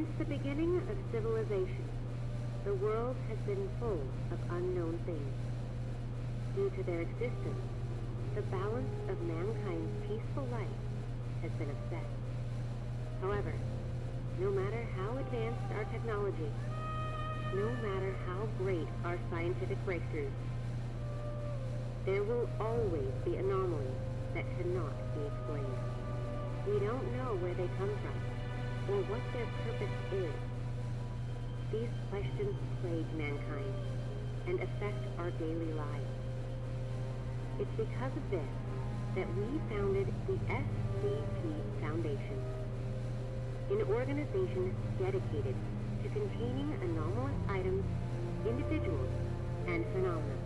Since the beginning of civilization, the world has been full of unknown things. Due to their existence, the balance of mankind's peaceful life has been upset. However, no matter how advanced our technology, no matter how great our scientific breakthroughs, there will always be anomalies that cannot be explained. We don't know where they come from, or what their purpose is. These questions plague mankind and affect our daily lives. It's because of this that we founded the SCP Foundation, an organization dedicated to containing anomalous items, individuals, and phenomena.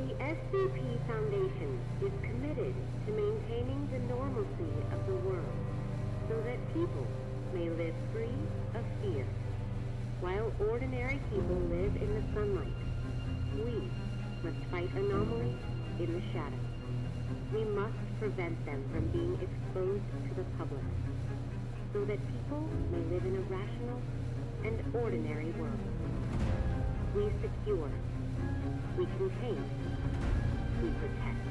The SCP Foundation is committed to maintaining the normalcy of the world so that people may live free of fear. While ordinary people live in the sunlight, we must fight anomalies in the shadows. We must prevent them from being exposed to the public, so that people may live in a rational and ordinary world. We secure, we contain, we protect.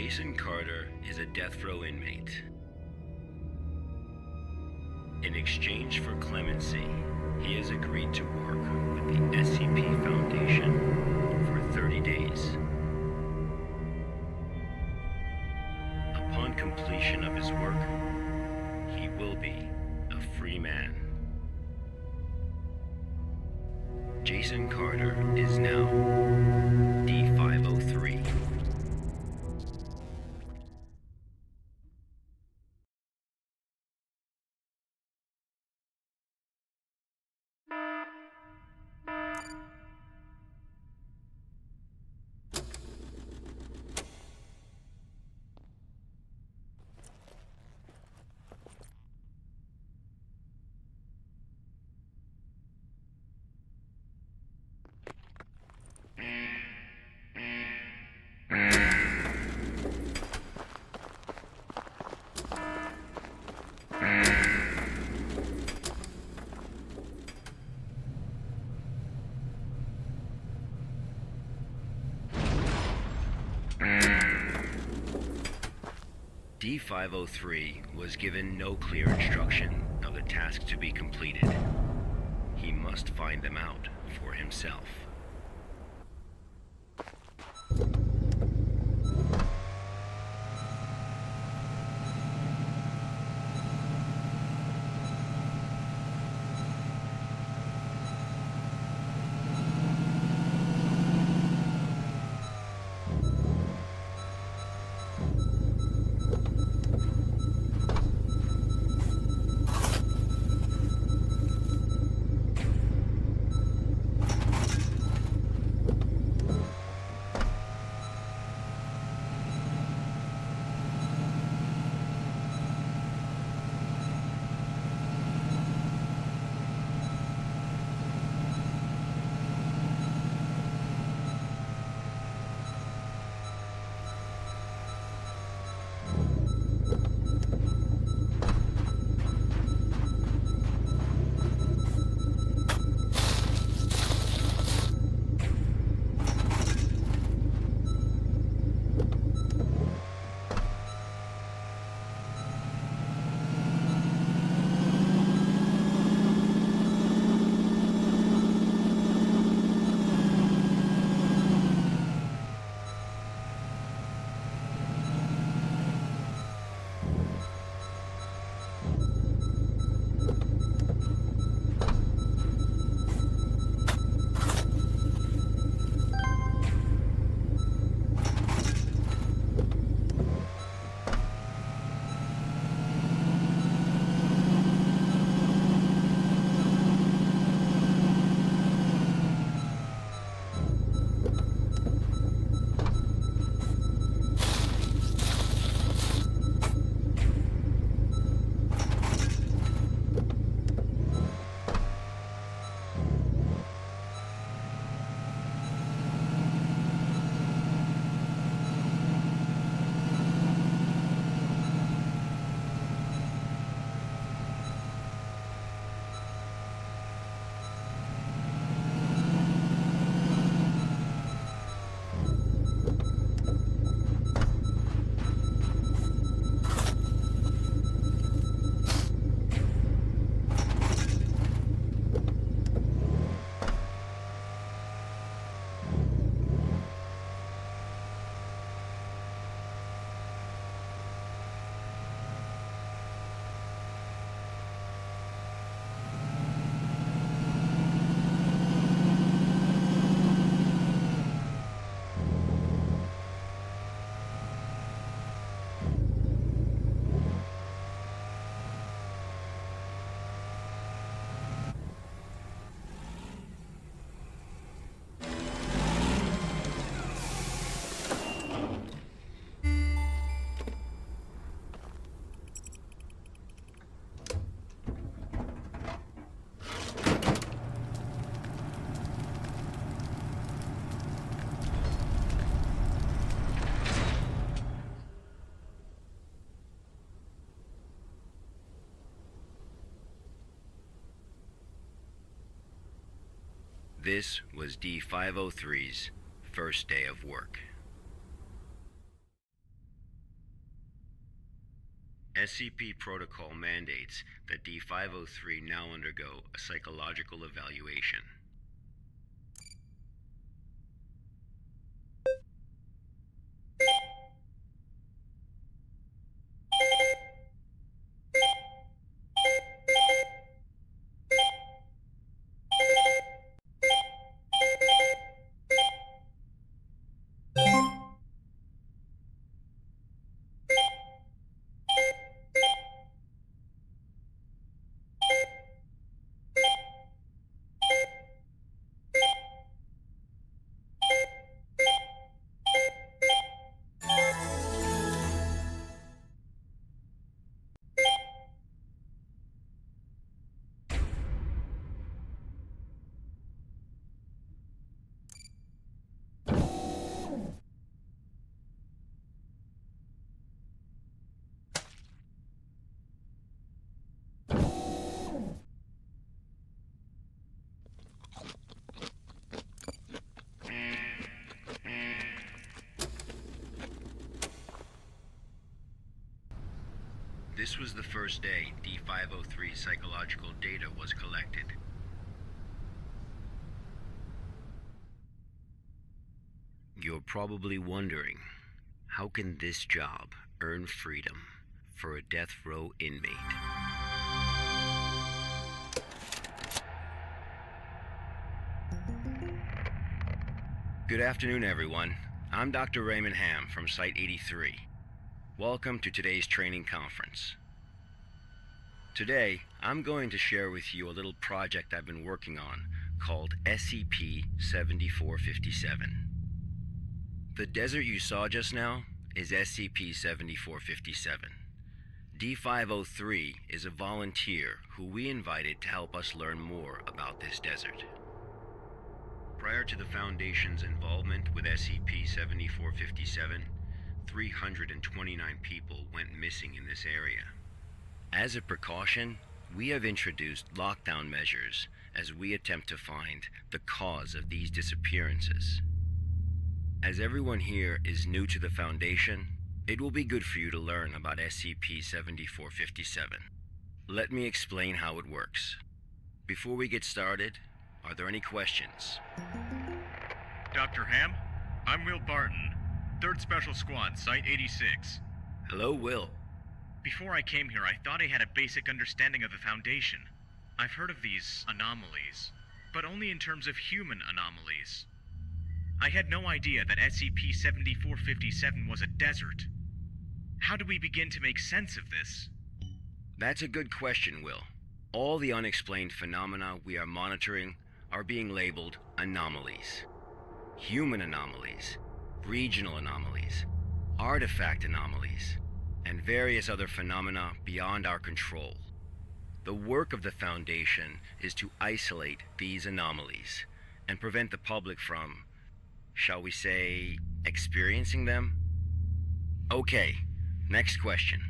Jason Carter is a death row inmate. In exchange for clemency, he has agreed to work with the SCP Foundation for 30 days. Upon completion of his work, he will be a free man. Jason Carter is now D503. D503 was given no clear instruction of the task to be completed. He must find them out for himself. This was D503's first day of work. SCP protocol mandates that D503 now undergo a psychological evaluation. This was the first day D503 psychological data was collected. You're probably wondering, how can this job earn freedom for a death row inmate? Good afternoon, everyone. I'm Dr. Raymond Ham from Site 83. Welcome to today's training conference. Today, I'm going to share with you a little project I've been working on called SCP-7457. The desert you saw just now is SCP-7457. D503 is a volunteer who we invited to help us learn more about this desert. Prior to the Foundation's involvement with SCP-7457, 329 people went missing in this area. As a precaution, we have introduced lockdown measures as we attempt to find the cause of these disappearances. As everyone here is new to the Foundation, it will be good for you to learn about SCP-7457. Let me explain how it works. Before we get started, are there any questions? Dr. Ham, I'm Will Barton, 3rd Special Squad, Site 86. Hello, Will. Before I came here, I thought I had a basic understanding of the Foundation. I've heard of these anomalies, but only in terms of human anomalies. I had no idea that SCP-7457 was a desert. How do we begin to make sense of this? That's a good question, Will. All the unexplained phenomena we are monitoring are being labeled anomalies. Human anomalies, regional anomalies, artifact anomalies, and various other phenomena beyond our control. The work of the Foundation is to isolate these anomalies and prevent the public from, shall we say, experiencing them? Okay, next question.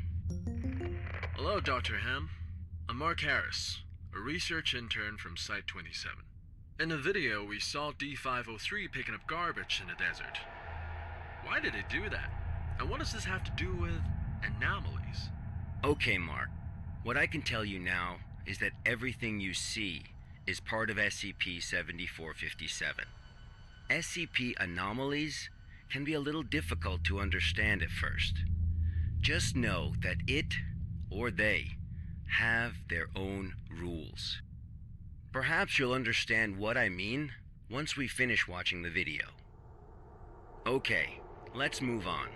Hello, Dr. Ham. I'm Mark Harris, a research intern from Site 27. In the video, we saw D503 picking up garbage in the desert. Why did it do that? And what does this have to do with anomalies? Okay, Mark. What I can tell you now is that everything you see is part of SCP-7457. SCP anomalies can be a little difficult to understand at first. Just know that it, or they, have their own rules. Perhaps you'll understand what I mean once we finish watching the video. Okay, let's move on.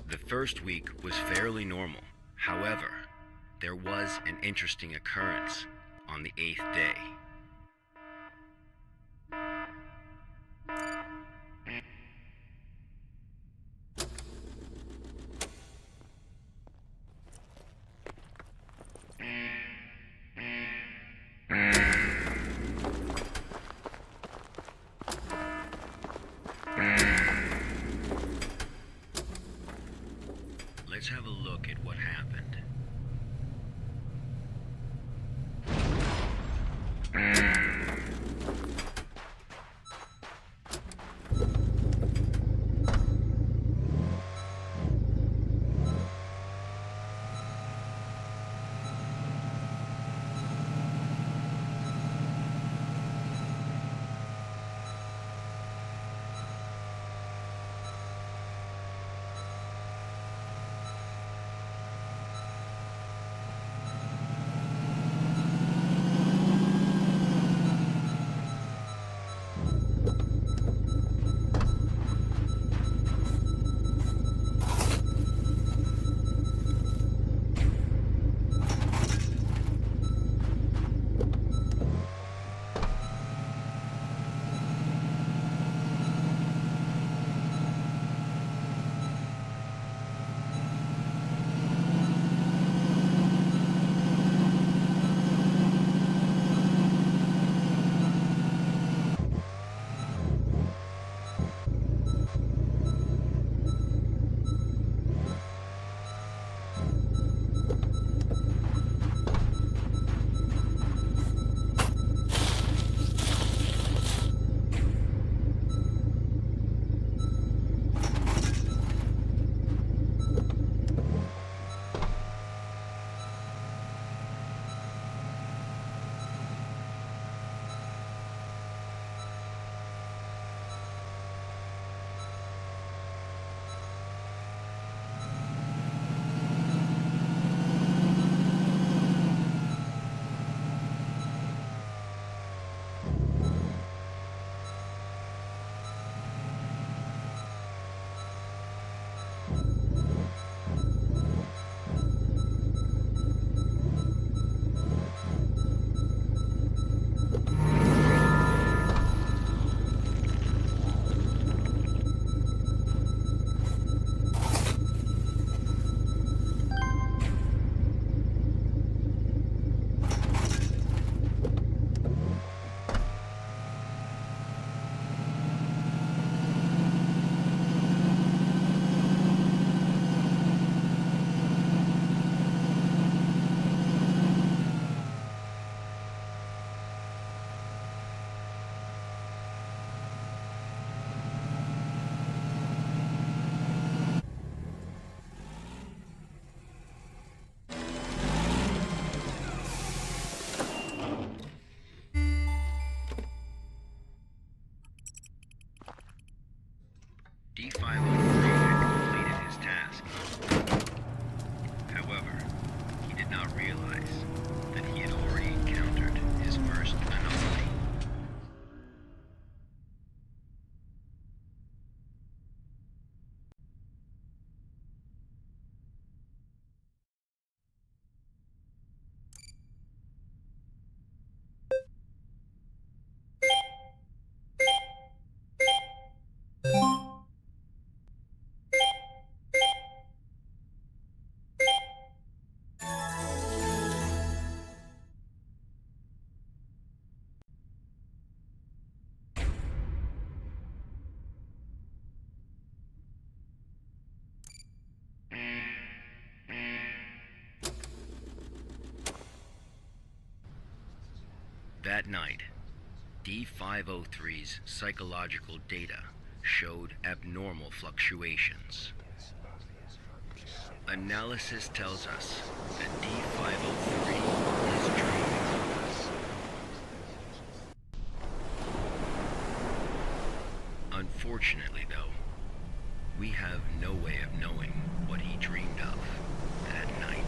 The first week was fairly normal. However, there was an interesting occurrence on the 8th day. Let's have a look at what happened. D503 had completed his task. However, he did not realize that he had already encountered his first anomaly. That night, D503's psychological data showed abnormal fluctuations. Analysis tells us that D503 is dreaming. Unfortunately, though, we have no way of knowing what he dreamed of that night.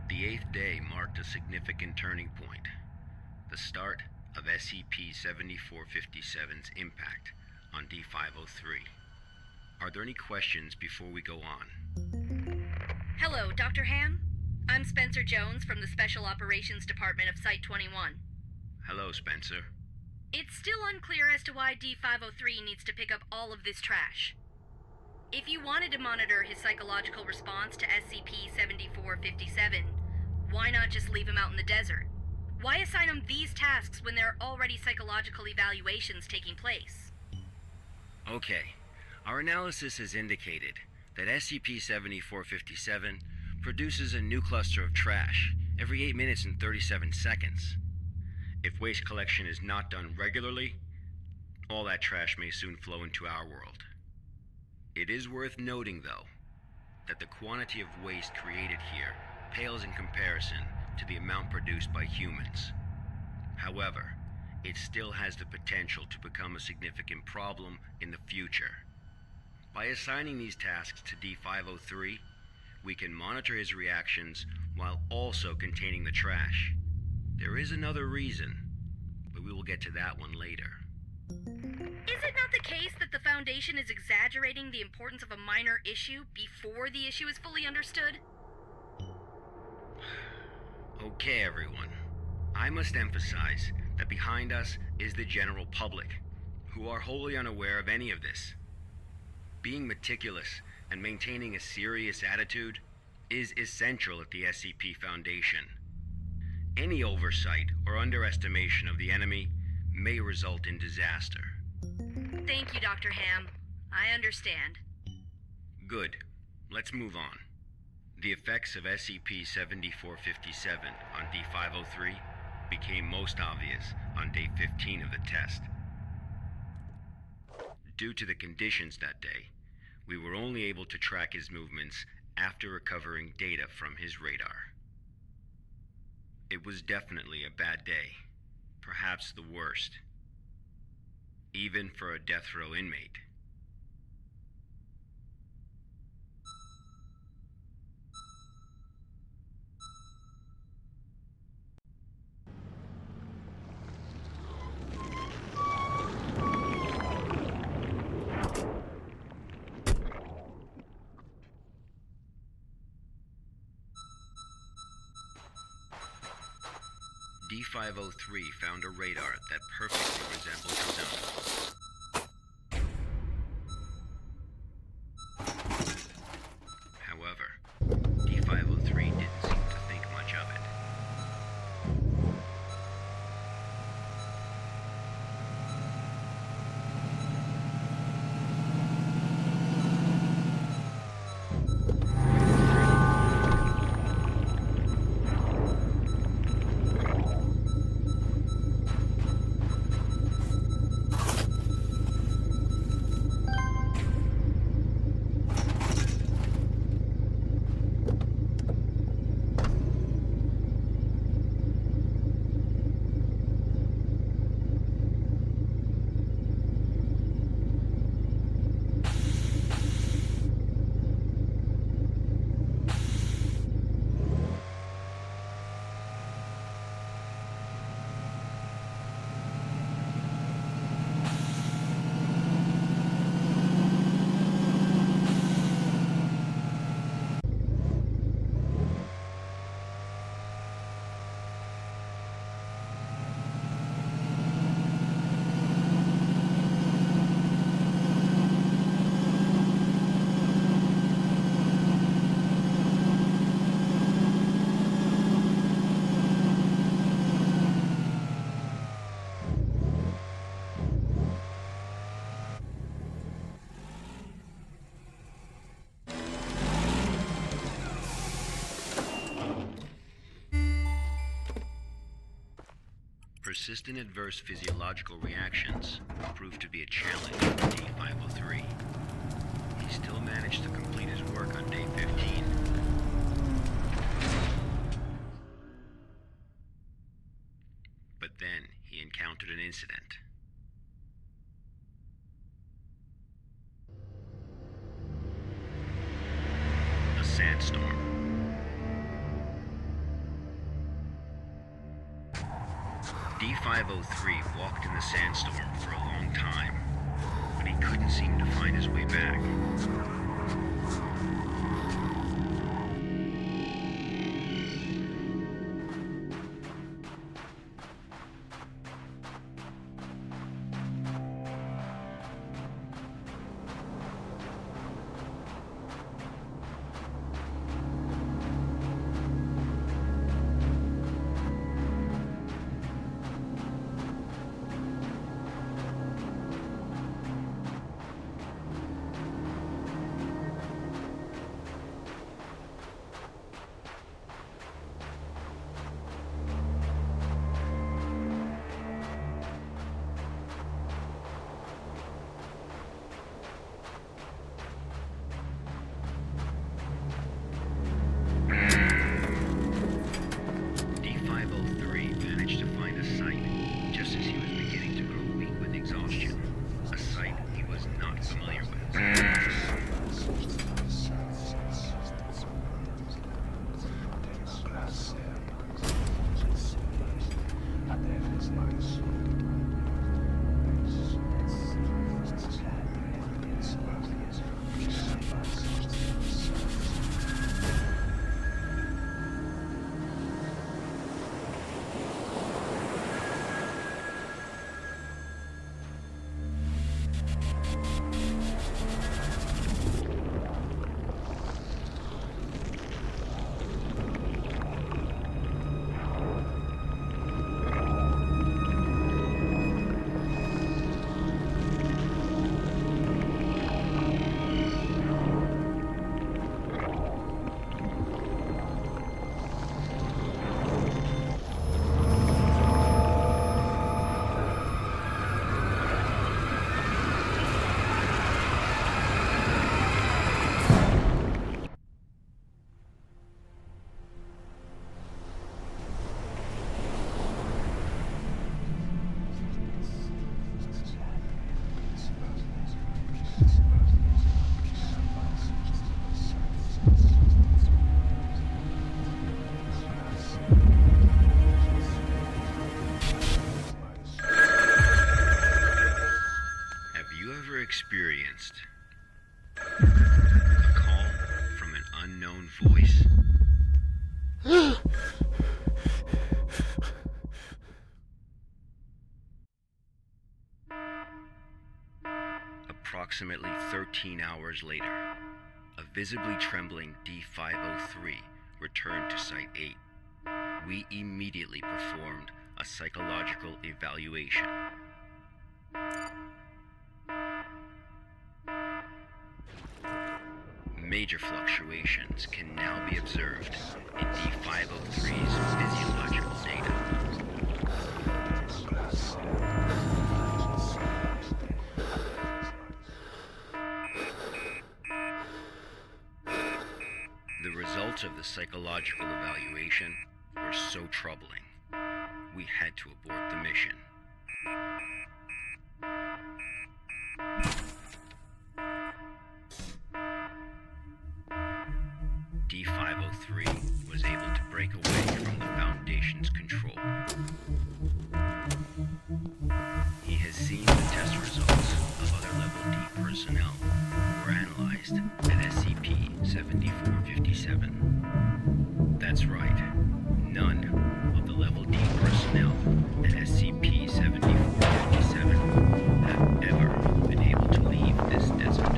The eighth day marked a significant turning point, the start of SCP-7457's impact on D503. Are there any questions before we go on? Hello, Dr. Ham. I'm Spencer Jones from the Special Operations Department of Site-21. Hello, Spencer. It's still unclear as to why D503 needs to pick up all of this trash. If you wanted to monitor his psychological response to SCP-7457, why not just leave him out in the desert? Why assign him these tasks when there are already psychological evaluations taking place? Okay, our analysis has indicated that SCP-7457 produces a new cluster of trash every 8 minutes and 37 seconds. If waste collection is not done regularly, all that trash may soon flow into our world. It is worth noting, though, that the quantity of waste created here pales in comparison to the amount produced by humans. However, it still has the potential to become a significant problem in the future. By assigning these tasks to D503, we can monitor his reactions while also containing the trash. There is another reason, but we will get to that one later. Is it not the case that the Foundation is exaggerating the importance of a minor issue before the issue is fully understood? Okay, everyone. I must emphasize that behind us is the general public, who are wholly unaware of any of this. Being meticulous and maintaining a serious attitude is essential at the SCP Foundation. Any oversight or underestimation of the enemy may result in disaster. Thank you, Dr. Ham. I understand. Good. Let's move on. The effects of SCP-7457 on D503 became most obvious on day 15 of the test. Due to the conditions that day, we were only able to track his movements after recovering data from his radar. It was definitely a bad day, perhaps the worst, even for a death row inmate. D503 found a radar that perfectly resembles his own. However, D503 didn't seem to think much of it. Persistent adverse physiological reactions proved to be a challenge for D503. He still managed to complete his work on day 15. But then he encountered an incident. A sandstorm. D503 walked in the sandstorm for a long time, but he couldn't seem to find his way back. Experienced a call from an unknown voice. Approximately 13 hours later, a visibly trembling D503 returned to Site 8. We immediately performed a psychological evaluation. Major fluctuations can now be observed in D503's physiological data. The results of the psychological evaluation were so troubling, we had to abort the mission. D503 was able to break away from the Foundation's control. He has seen the test results of other Level D personnel who were analyzed at SCP-7457. That's right, none of the Level D personnel at SCP-7457 have ever been able to leave this desert.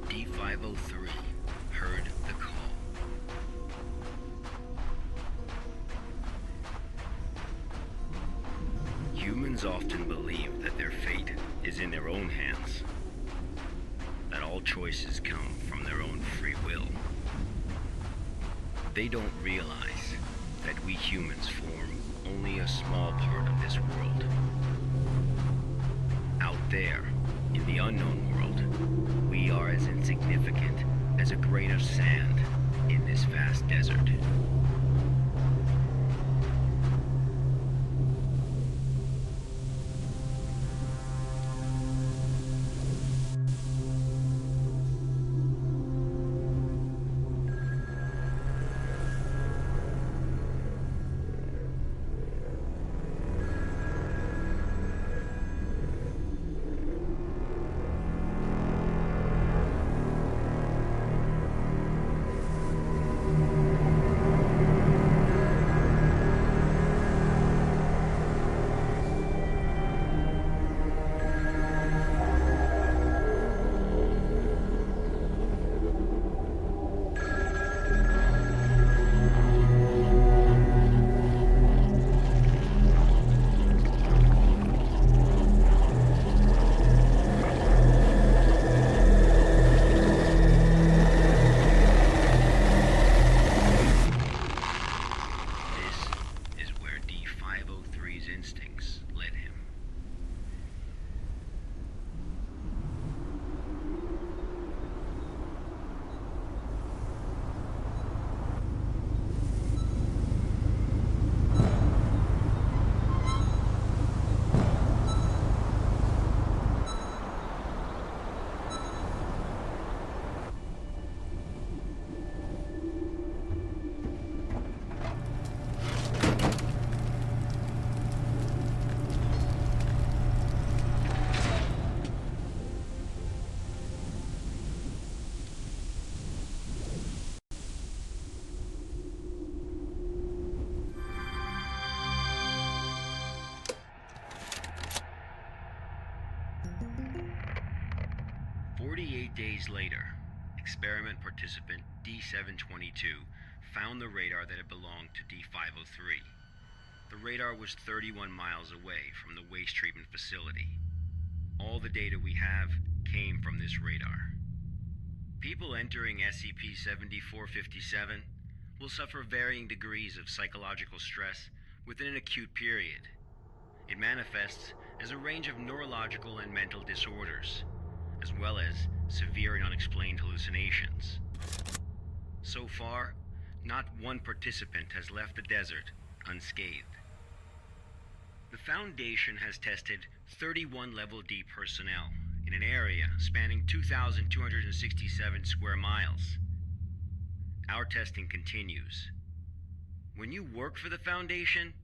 D503 heard the call. Humans often believe that their fate is in their own hands, that all choices come from their own free will. They don't realize that we humans form only a small part of this world. Out there, in the unknown world, we are as insignificant as a grain of sand in this vast desert. Instincts led him. Days later, experiment participant D722 found the radar that had belonged to D503. The radar was 31 miles away from the waste treatment facility. All the data we have came from this radar. People entering SCP-7457 will suffer varying degrees of psychological stress within an acute period. It manifests as a range of neurological and mental disorders, as well as severe and unexplained hallucinations. So far, not one participant has left the desert unscathed. The Foundation has tested 31 Level D personnel in an area spanning 2,267 square miles. Our testing continues. When you work for the Foundation,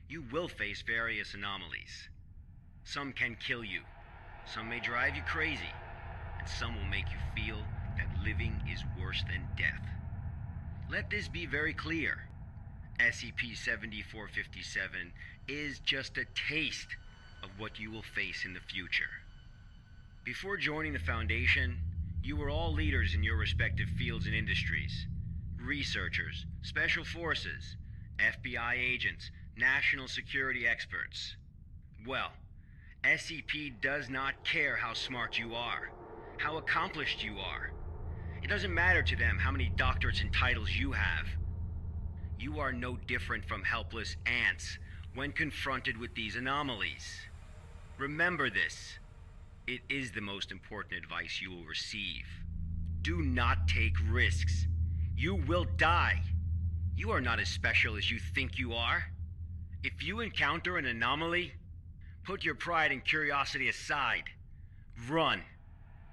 you will face various anomalies. Some can kill you, some may drive you crazy, and some will make you feel that living is worse than death. Let this be very clear. SCP-7457 is just a taste of what you will face in the future. Before joining the Foundation, you were all leaders in your respective fields and industries. Researchers, special forces, FBI agents, national security experts. Well, SCP does not care how smart you are, how accomplished you are. It doesn't matter to them how many doctorates and titles you have. You are no different from helpless ants when confronted with these anomalies. Remember this. It is the most important advice you will receive. Do not take risks. You will die. You are not as special as you think you are. If you encounter an anomaly, put your pride and curiosity aside. Run,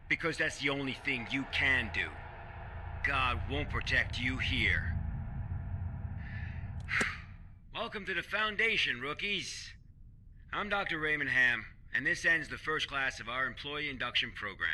because that's the only thing you can do. God won't protect you here. Welcome to the Foundation, rookies. I'm Dr. Raymond Ham, and this ends the first class of our employee induction program.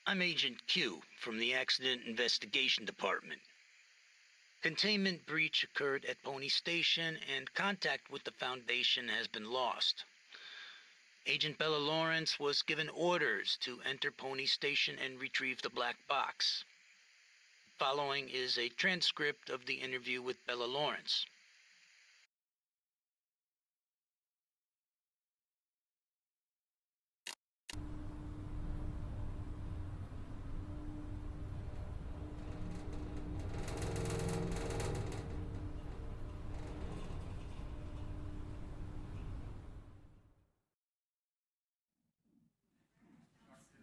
I'm Agent Q from the Accident Investigation Department. Containment breach occurred at Pony Station, and contact with the Foundation has been lost. Agent Bella Lawrence was given orders to enter Pony Station and retrieve the black box. Following is a transcript of the interview with Bella Lawrence.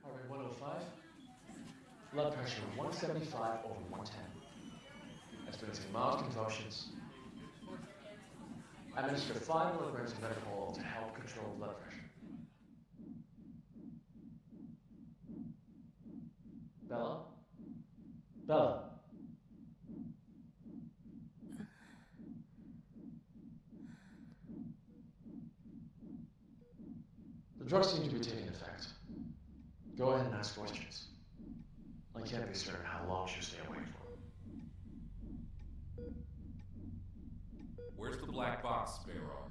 Heart rate 105. Blood pressure 175 over 110. Experiencing mild convulsions. Administer 5 milligrams of methanol to help control blood pressure. Bella? Bella? The drugs seem to be taking effect. Go ahead and ask questions. I can't be certain how long she'll stay awake for. Where's the black box, Sparrow?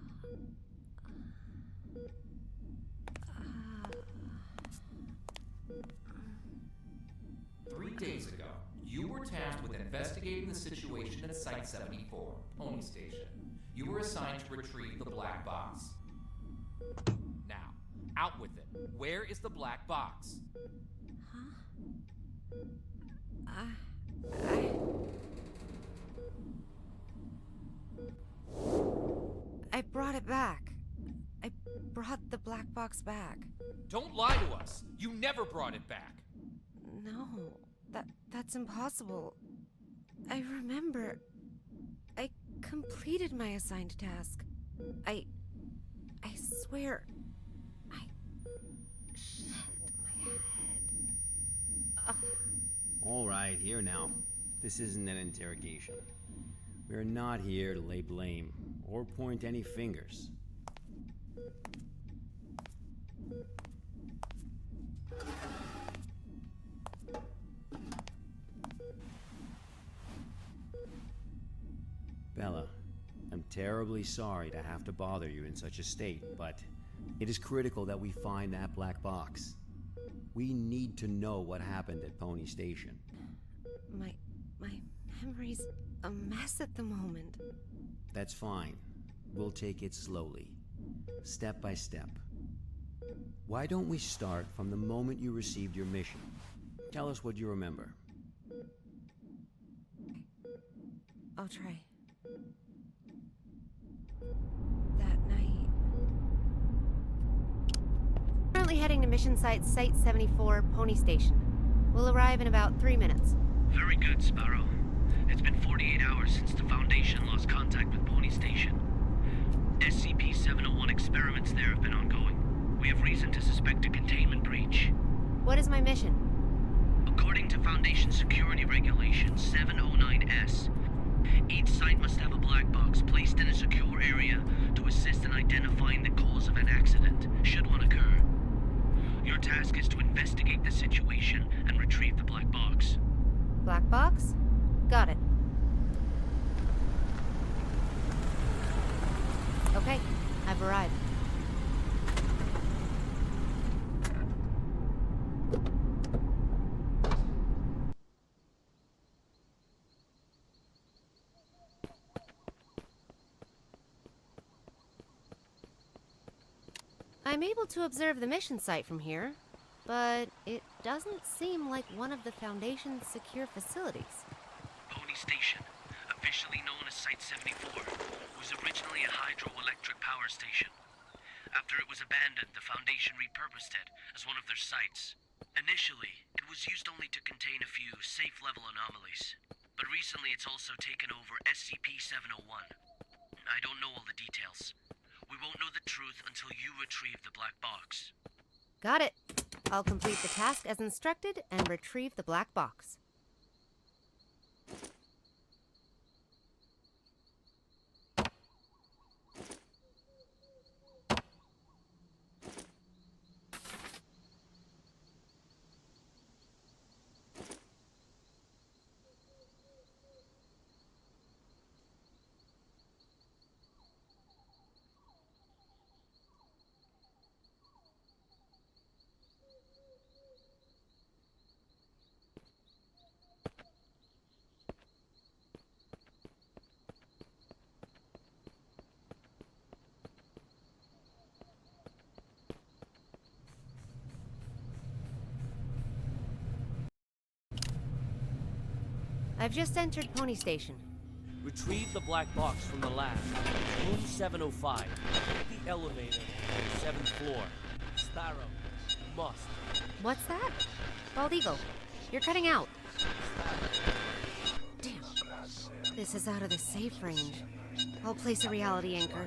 3 days ago, you were tasked with investigating the situation at Site 74, Pony Station. You were assigned to retrieve the black box. Now, out with it. Where is the black box? I brought it back. I brought the black box back. Don't lie to us. You never brought it back. No, that's impossible. I remember. I completed my assigned task. I swear. Shit, my head. All right, here now. This isn't an interrogation. We're not here to lay blame or point any fingers. Bella, I'm terribly sorry to have to bother you in such a state, but it is critical that we find that black box. We need to know what happened at Pony Station. My memory's a mess at the moment. That's fine. We'll take it slowly, step by step. Why don't we start from the moment you received your mission? Tell us what you remember. I'll try. That night. Currently heading to mission site 74, Pony Station. We'll arrive in about 3 minutes. Very good, Sparrow. It's been 48 hours since the Foundation lost contact with Pony Station. SCP-701 experiments there have been ongoing. We have reason to suspect a containment breach. What is my mission? According to Foundation Security Regulation 709S, each site must have a black box placed in a secure area to assist in identifying the cause of an accident, should one occur. Your task is to investigate the situation and retrieve the black box. Black box? Got it. Okay, I've arrived. I'm able to observe the mission site from here, but it doesn't seem like one of the Foundation's secure facilities. Pony Station, officially known as Site 74, was originally a hydroelectric power station. After it was abandoned, the Foundation repurposed it as one of their sites. Initially, it was used only to contain a few safe-level anomalies, but recently it's also taken over SCP-701. I don't know all the details. We won't know the truth until you retrieve the black box. Got it. I'll complete the task as instructed and retrieve the black box. I've just entered Pony Station. Retrieve the black box from the lab. Room 705. Take the elevator. 7th floor. Sparrow. Must. What's that? Bald Eagle, you're cutting out. Damn. This is out of the safe range. I'll place a reality anchor.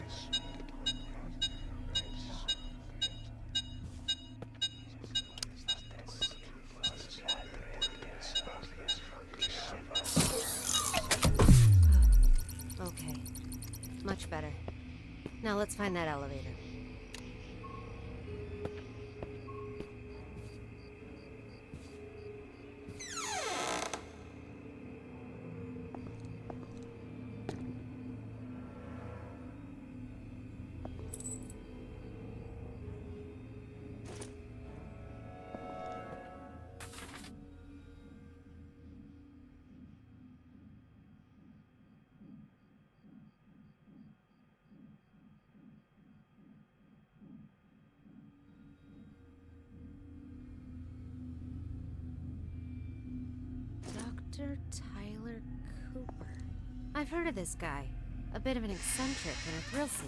Okay. Much better. Now let's find that elevator. Dr. Tyler Cooper. I've heard of this guy. A bit of an eccentric and a thrill seeker.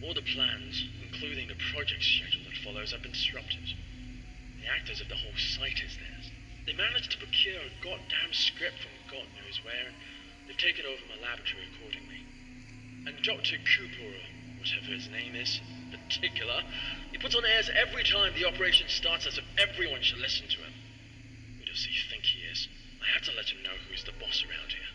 All the plans, including the project schedule that follows, have been disrupted. The actors of the whole site is theirs. They managed to procure a goddamn script from God knows where, and they've taken over my laboratory accordingly. And Dr. Cooper, or whatever his name is, in particular, he puts on airs every time the operation starts as if everyone should listen to him. Who does he think he is? I have to let him know who's the boss around here.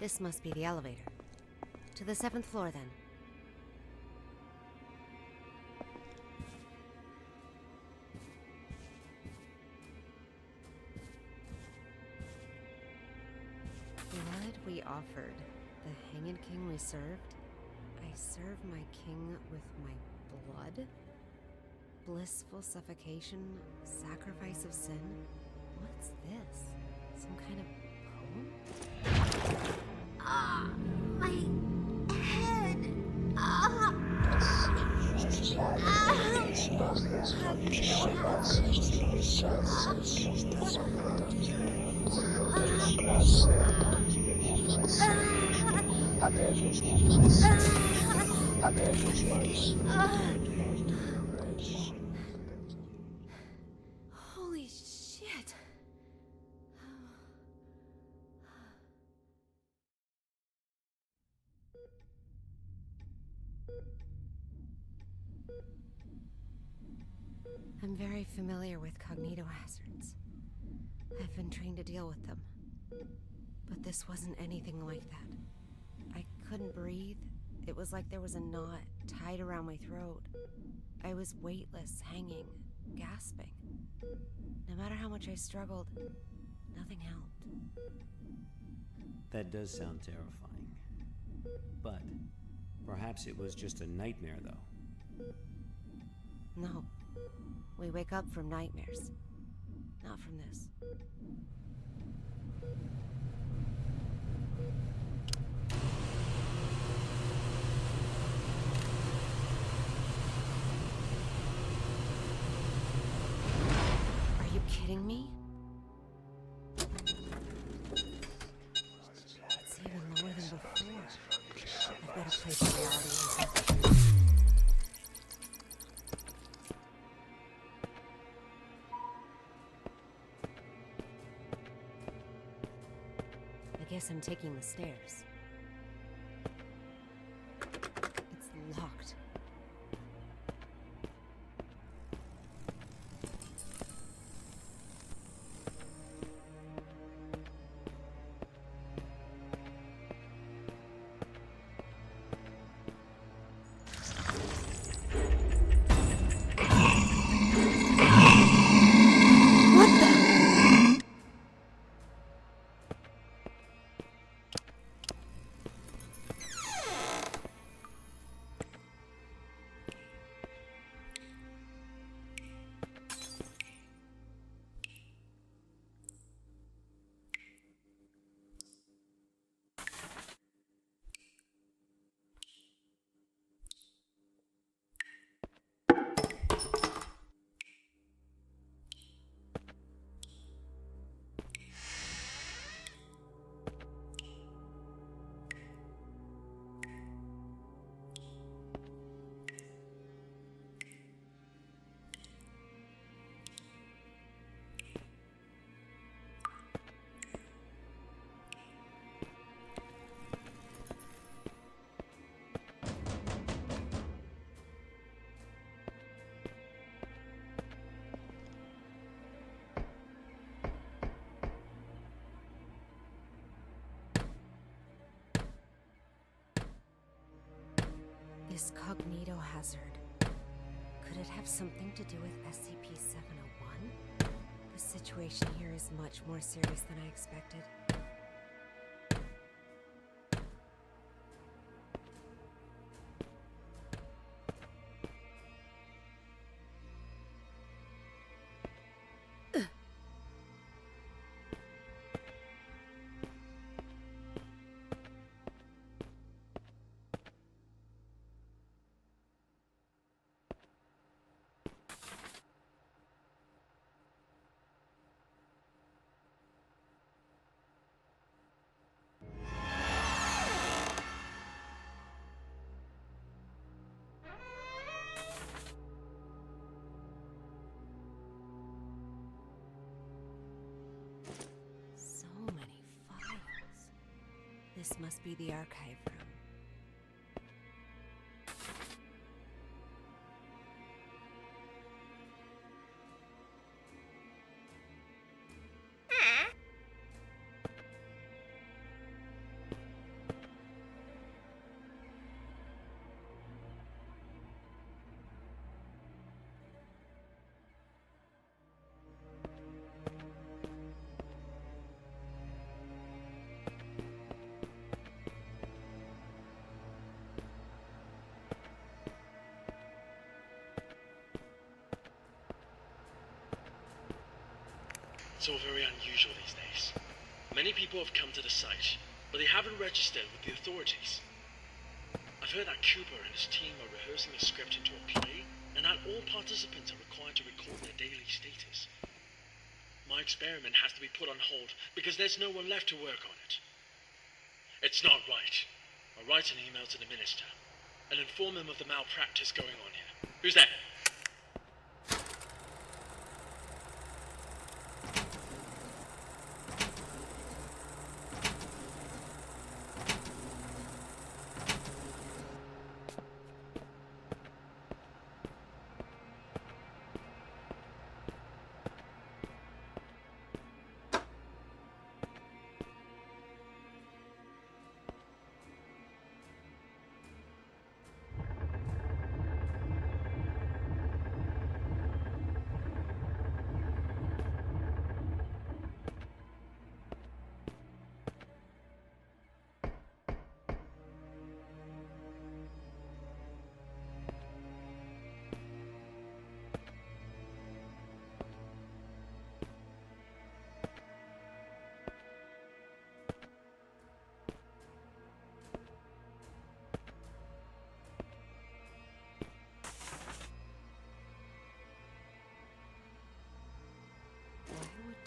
This must be the elevator. To the 7th floor, then. Blood we offered, the hanged king we served. I serve my king with my blood? Blissful suffocation, sacrifice of sin? What's this? Some kind of poem? Ah, my head. Ah. Holy shit! I'm very familiar with cognitohazards. I've been trained to deal with them. But this wasn't anything like that. I couldn't breathe. It was like there was a knot tied around my throat. I was weightless, hanging, gasping. No matter how much I struggled, nothing helped. That does sound terrifying. But perhaps it was just a nightmare, though. No. We wake up from nightmares. Not from this. Are you kidding me? It's even lower than before. I've got to place the reality in. I guess I'm taking the stairs. It's locked. This cognitohazard. Could it have something to do with SCP-701? The situation here is much more serious than I expected. This must be the archive room. It's all very unusual these days. Many people have come to the site, but they haven't registered with the authorities. I've heard that Cooper and his team are rehearsing a script into a play, and that all participants are required to record their daily status. My experiment has to be put on hold because there's no one left to work on it. It's not right. I'll write an email to the minister and inform him of the malpractice going on here. Who's there?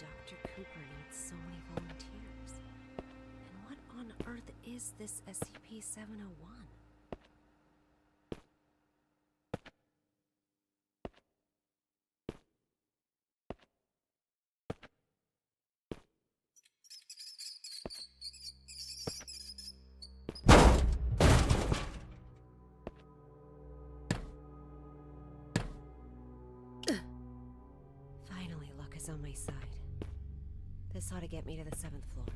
Dr. Cooper needs so many volunteers. And what on earth is this SCP-701? Finally, luck is on my side. This ought to get me to the 7th floor.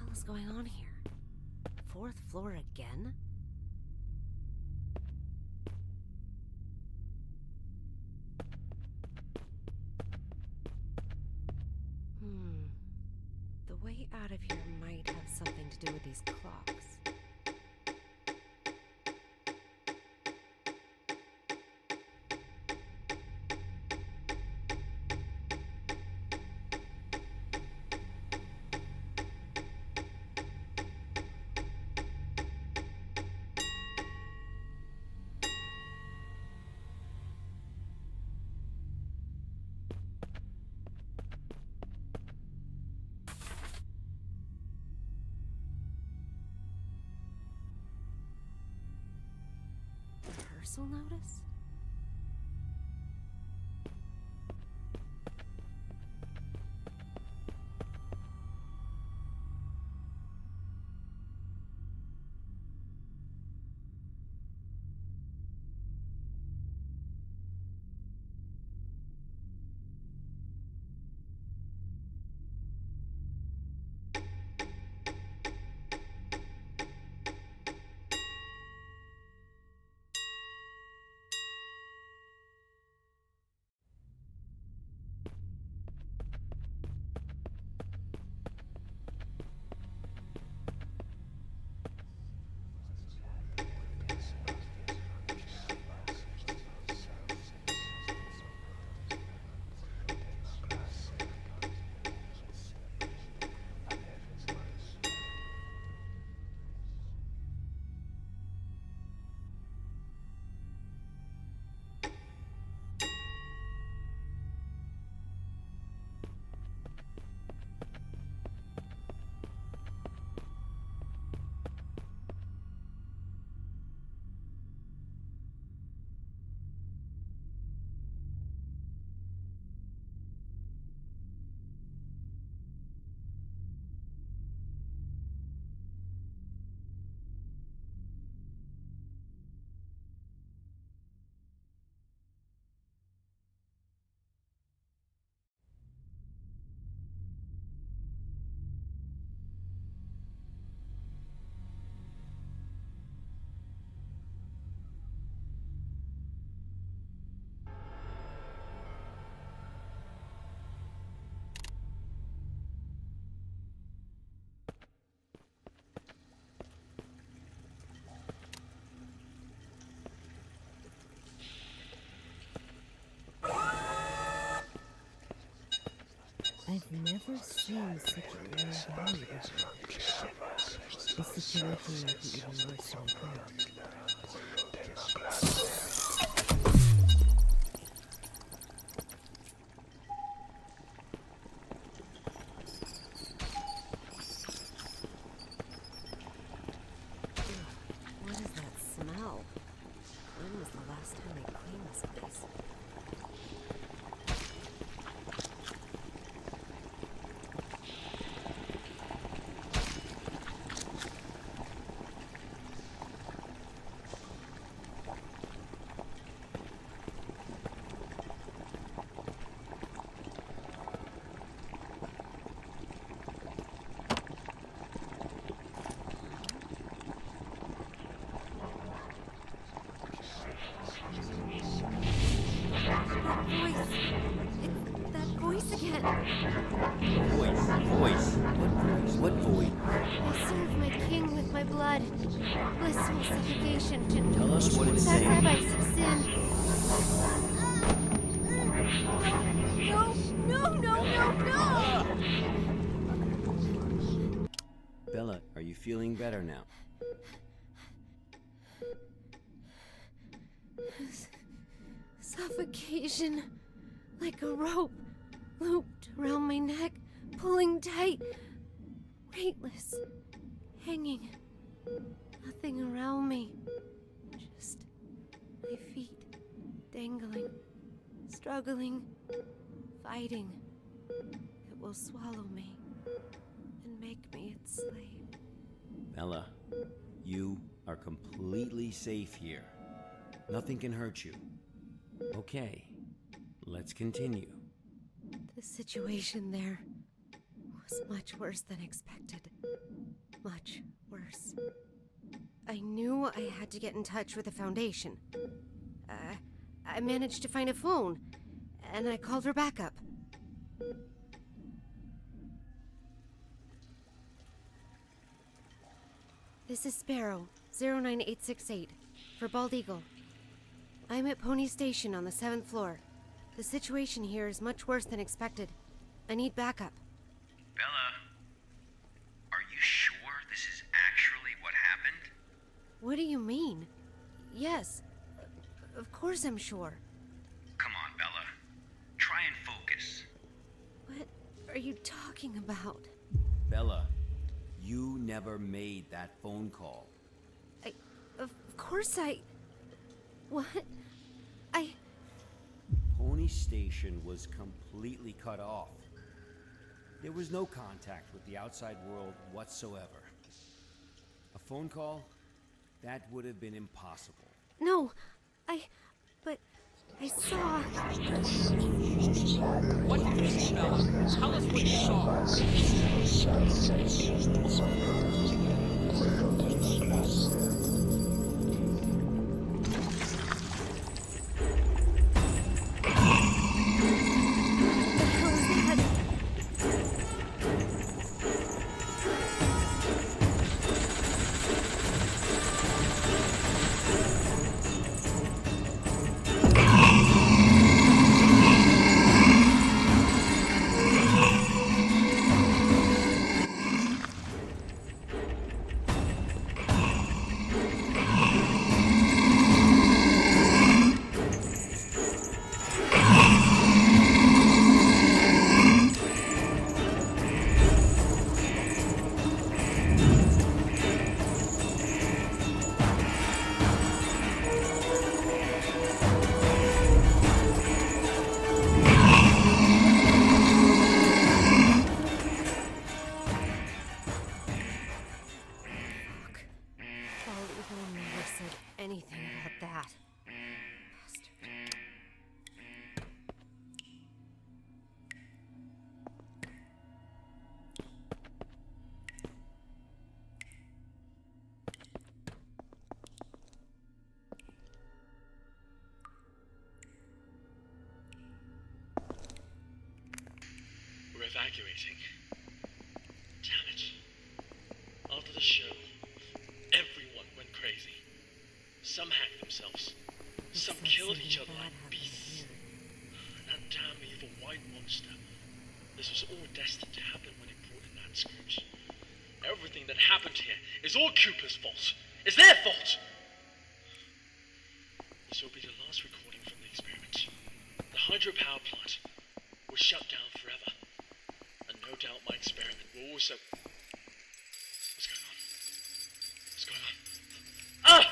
What's going on here? 4th floor again? The way out of here might have something to do with these clocks. Rehearsal notice? never seen such a rare value. The situation might be even more so now. What is that smell? When was the last time they cleaned this place? What void? I serve my king with my blood. Blissful suffocation to Tell us what it's saying. sacrifice of sin. No! Bella, are you feeling better now? Suffocation. Like a rope looped around my neck, pulling tight. Weightless. Hanging. Nothing around me. Just my feet dangling, struggling, fighting. It will swallow me and make me its slave. Bella, you are completely safe here. Nothing can hurt you. Okay, let's continue. The situation there was much worse than expected. Much worse. I knew I had to get in touch with the Foundation. I managed to find a phone, and I called for backup. This is Sparrow, 09868, for Bald Eagle. I'm at Pony Station on the 7th floor. The situation here is much worse than expected. I need backup. Bella, are you sure this is actually what happened? What do you mean? Yes, of course I'm sure. Come on, Bella. Try and focus. What are you talking about? Bella, you never made that phone call. Of course I... What? Pony Station was completely cut off. There was no contact with the outside world whatsoever. A phone call? That would have been impossible. No, but I saw... What did you see, Bella? Tell us what you saw. anything about that. Bastard. We're evacuating. Damn it. After the show, everyone went crazy. Some hacked themselves. Some killed each other like beasts. And that damn evil white monster. This was all destined to happen when it brought in that script. Everything that happened here is all Cooper's fault. It's their fault! This will be the last recording from the experiment. The hydropower plant was shut down forever. And no doubt my experiment will also... What's going on? What's going on? Ah!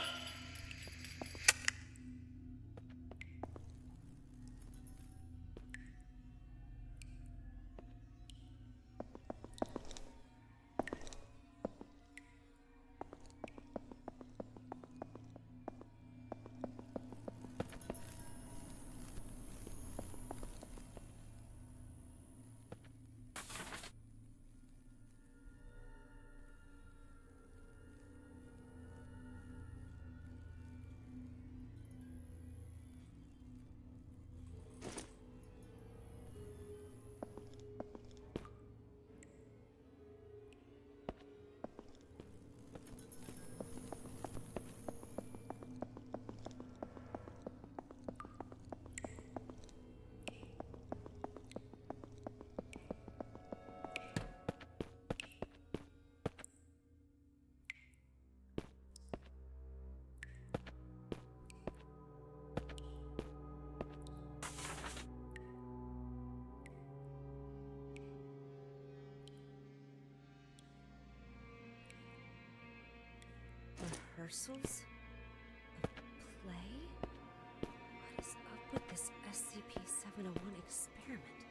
Rehearsals? A play? What is up with this SCP-701 experiment?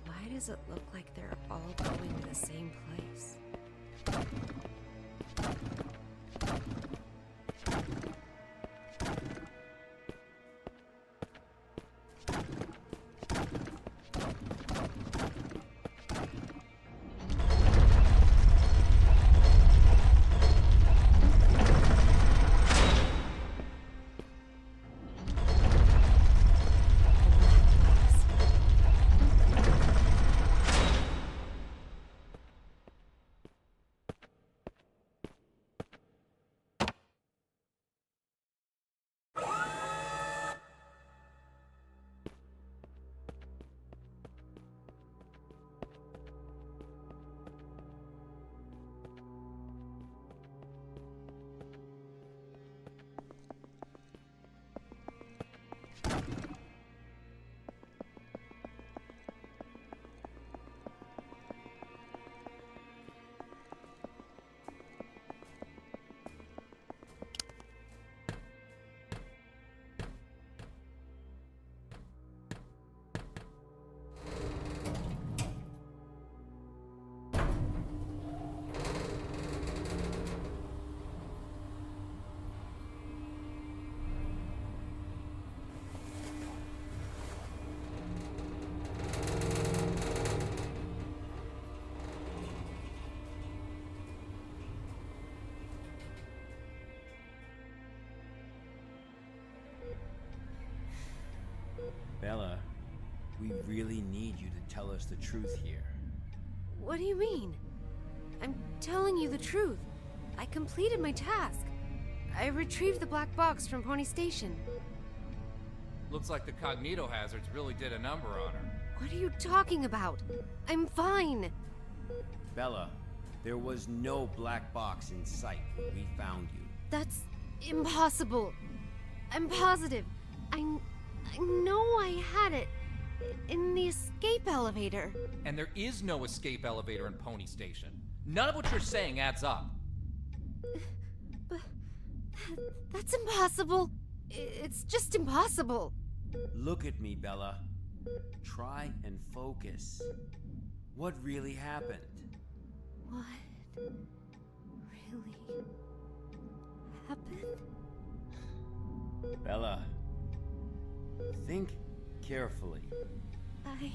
Why does it look like they're all going to the same place? Bella, we really need you to tell us the truth here. What do you mean? I'm telling you the truth. I completed my task. I retrieved the black box from Pony Station. Looks like the cognito hazards really did a number on her. What are you talking about? I'm fine. Bella, there was no black box in sight when we found you. That's impossible. I'm positive. I know I had it in the escape elevator. And there is no escape elevator in Pony Station. None of what you're saying adds up. But that's impossible. It's just impossible. Look at me, Bella. Try and focus. What really happened? What really happened? Bella, think carefully. I...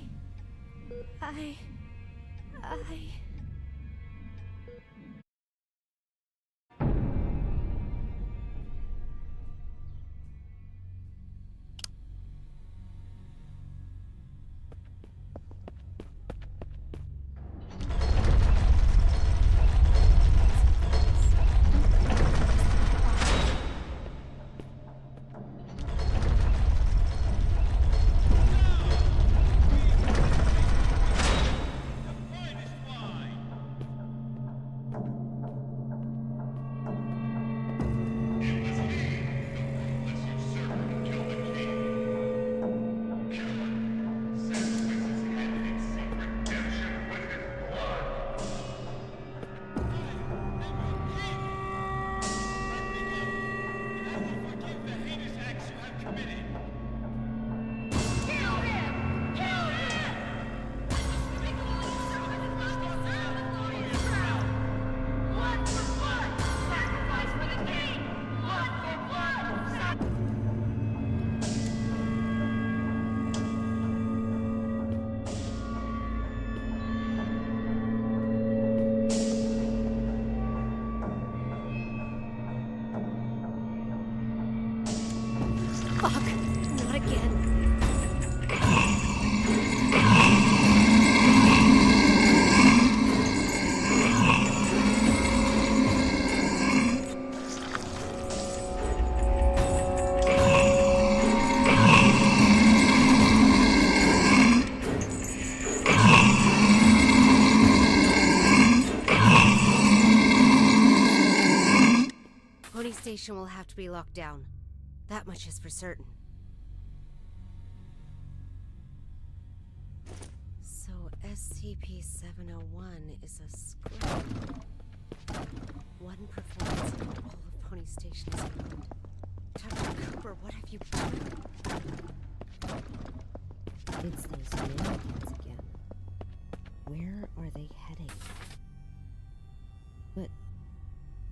Fuck! Not again. Pony Station will have to be locked down. That much is for certain. So SCP-701 is a script. One performance in all of Pony Station's ruined. Dr. Cooper, what have you done? It's those Americans again. Where are they heading? But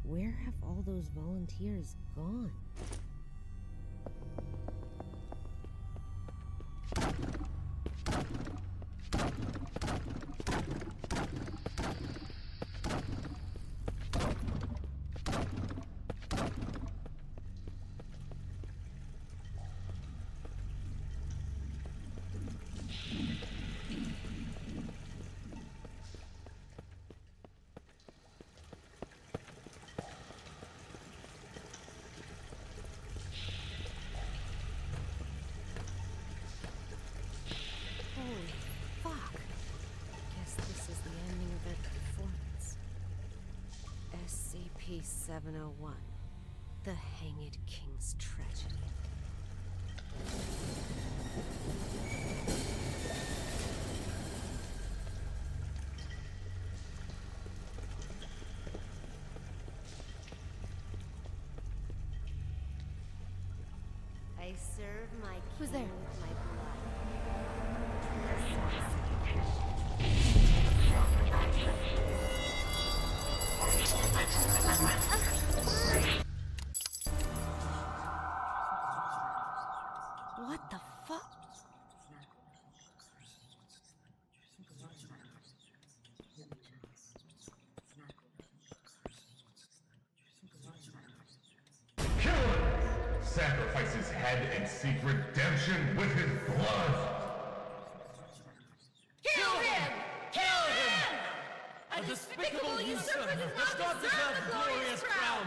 where have all those volunteers gone? Holy fuck. Guess this is the ending of that performance. SCP-701. The Hanged King's Tragedy. I serve my king. Who's there? With my blood. What the fuck? Sacrifice his head and seek redemption with his blood. Kill him! Kill him! A despicable usurper does not deserve the glorious crown!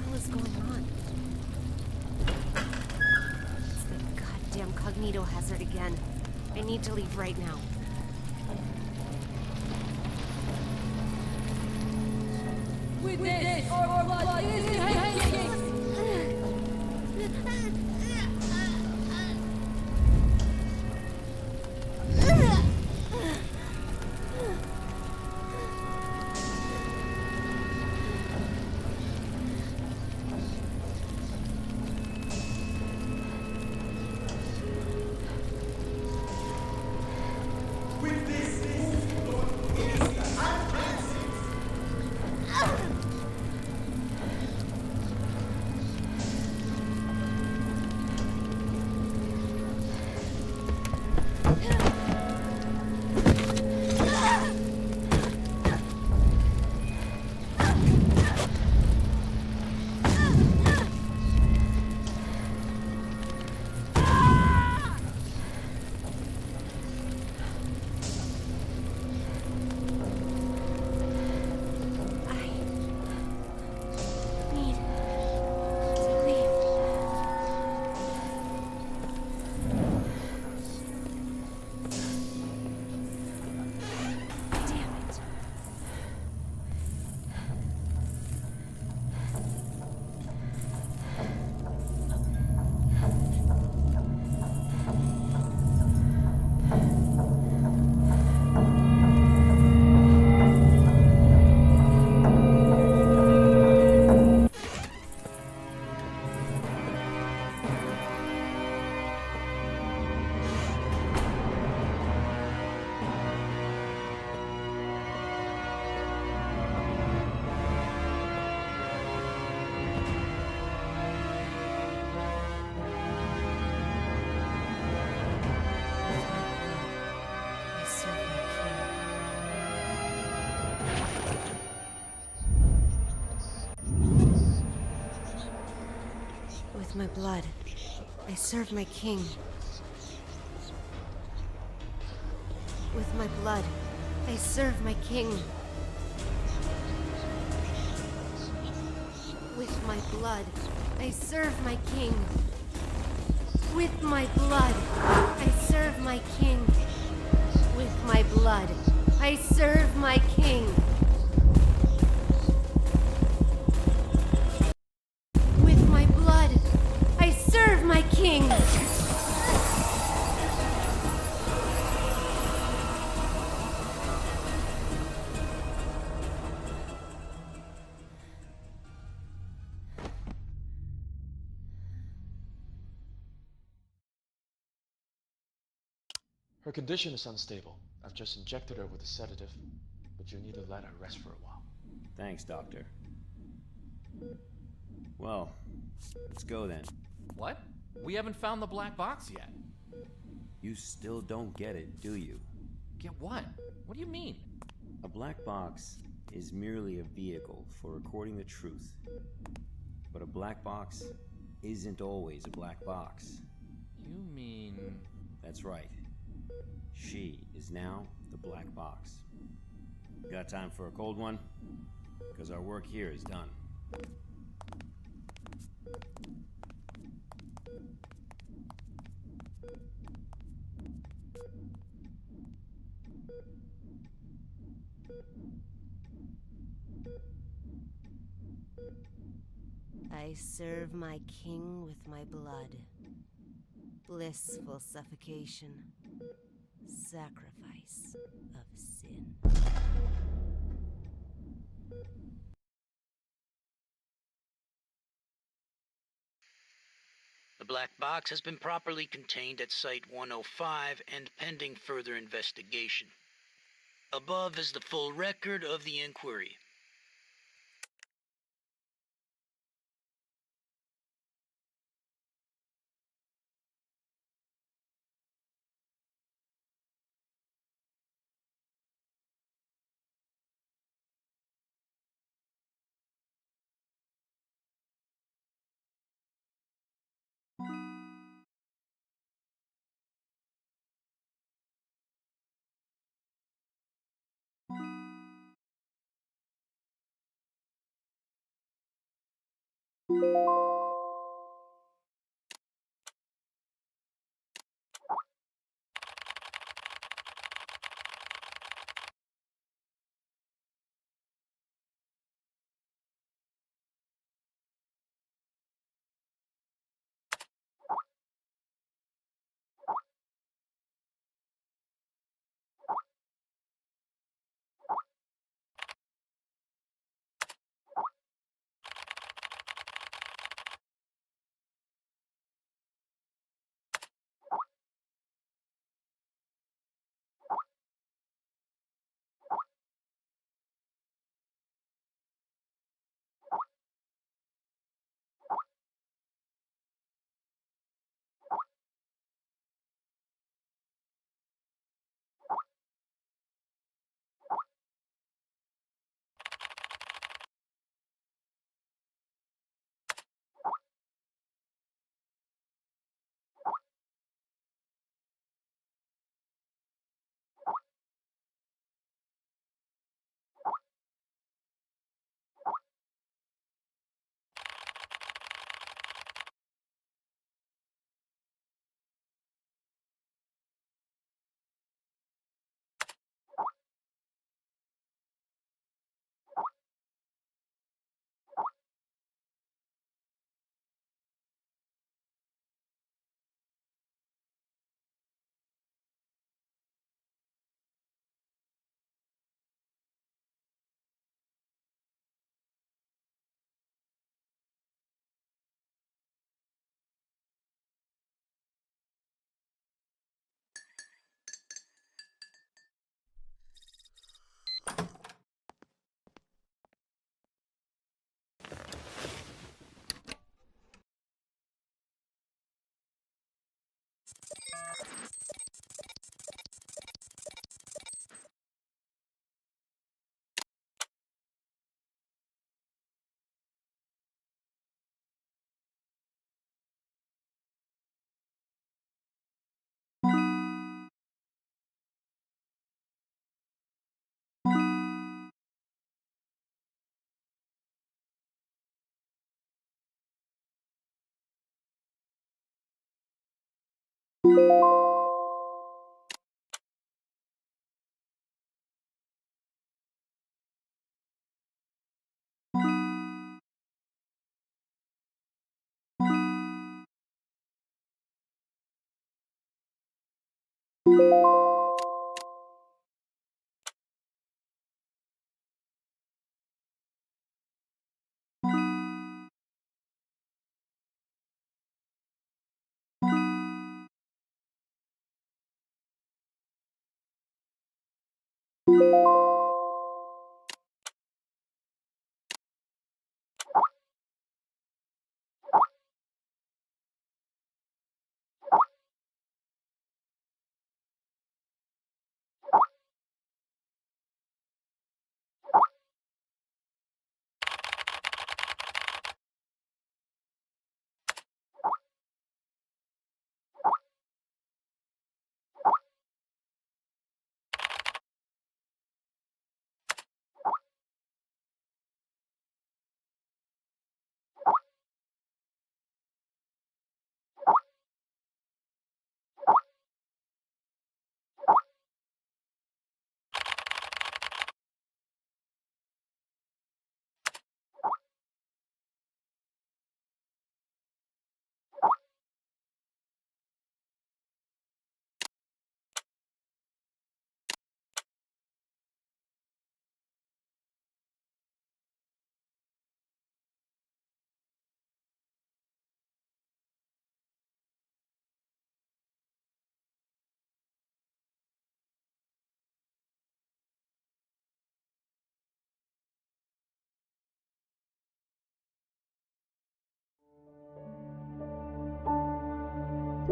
What is going on? It's the goddamn cognito hazard again. I need to leave right now. With this, our blood is hanging! With my blood, I serve my king. With my blood, I serve my king. With my blood, I serve my king. With my blood, I serve my king. With my blood, I serve my king. With my blood, I serve my king. Her condition is unstable. I've just injected her with a sedative, but you need to let her rest for a while. Thanks, Doctor. Well, let's go then. What? We haven't found the black box yet. You still don't get it, do you? Get what? What do you mean? A black box is merely a vehicle for recording the truth. But a black box isn't always a black box. You mean... That's right. She is now the black box. Got time for a cold one? Because our work here is done. I serve my king with my blood. Blissful suffocation. Sacrifice of sin. The black box has been properly contained at Site-105 and pending further investigation. Above is the full record of the inquiry.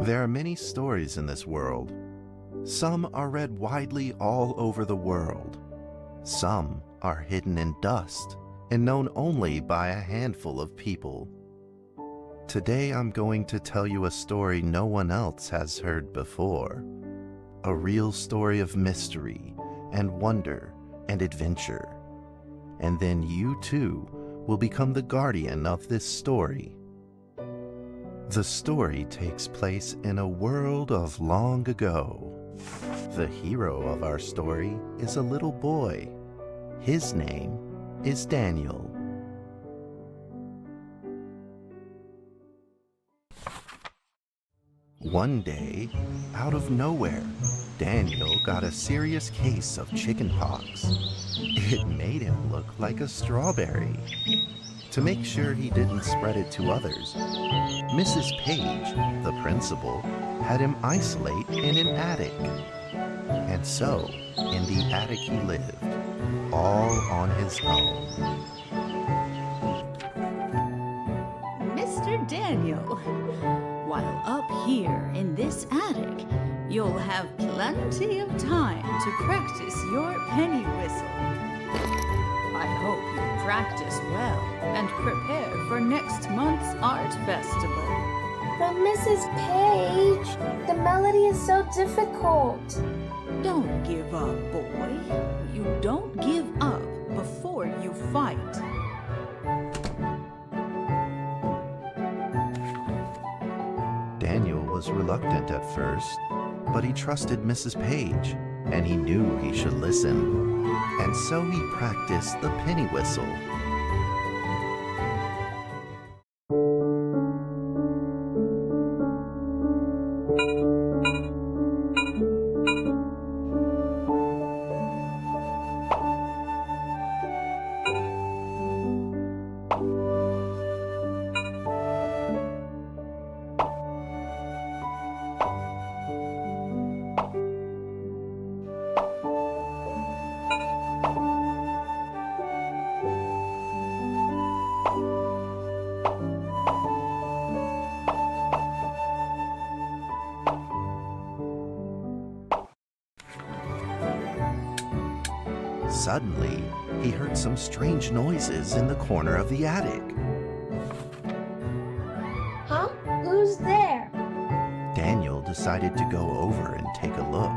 There are many stories in this world. Some are read widely all over the world. Some are hidden in dust and known only by a handful of people. Today I'm going to tell you a story no one else has heard before. A real story of mystery and wonder and adventure. And then you too will become the guardian of this story. The story takes place in a world of long ago. The hero of our story is a little boy. His name is Daniel. One day, out of nowhere, Daniel got a serious case of chickenpox. It made him look like a strawberry. To make sure he didn't spread it to others, Mrs. Page, the principal, had him isolate in an attic. And so, in the attic he lived, all on his own. Mr. Daniel, while up here in this attic, you'll have plenty of time to practice your penny whistle. I hope you practice well and prepare for next month's art festival. But Mrs. Page, the melody is so difficult. Don't give up, boy. You don't give up before you fight. Daniel was reluctant at first, but he trusted Mrs. Page, and he knew he should listen. And so he practiced the penny whistle. Suddenly, he heard some strange noises in the corner of the attic. Huh? Who's there? Daniel decided to go over and take a look.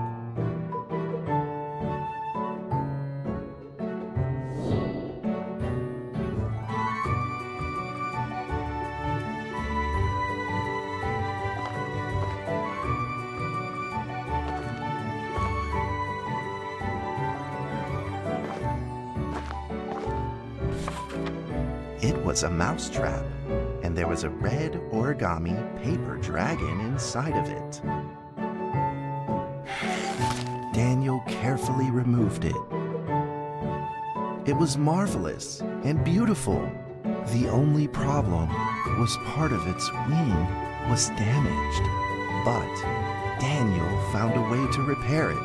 It was a mousetrap, and there was a red origami paper dragon inside of it. Daniel carefully removed it. It was marvelous and beautiful. The only problem was part of its wing was damaged, but Daniel found a way to repair it.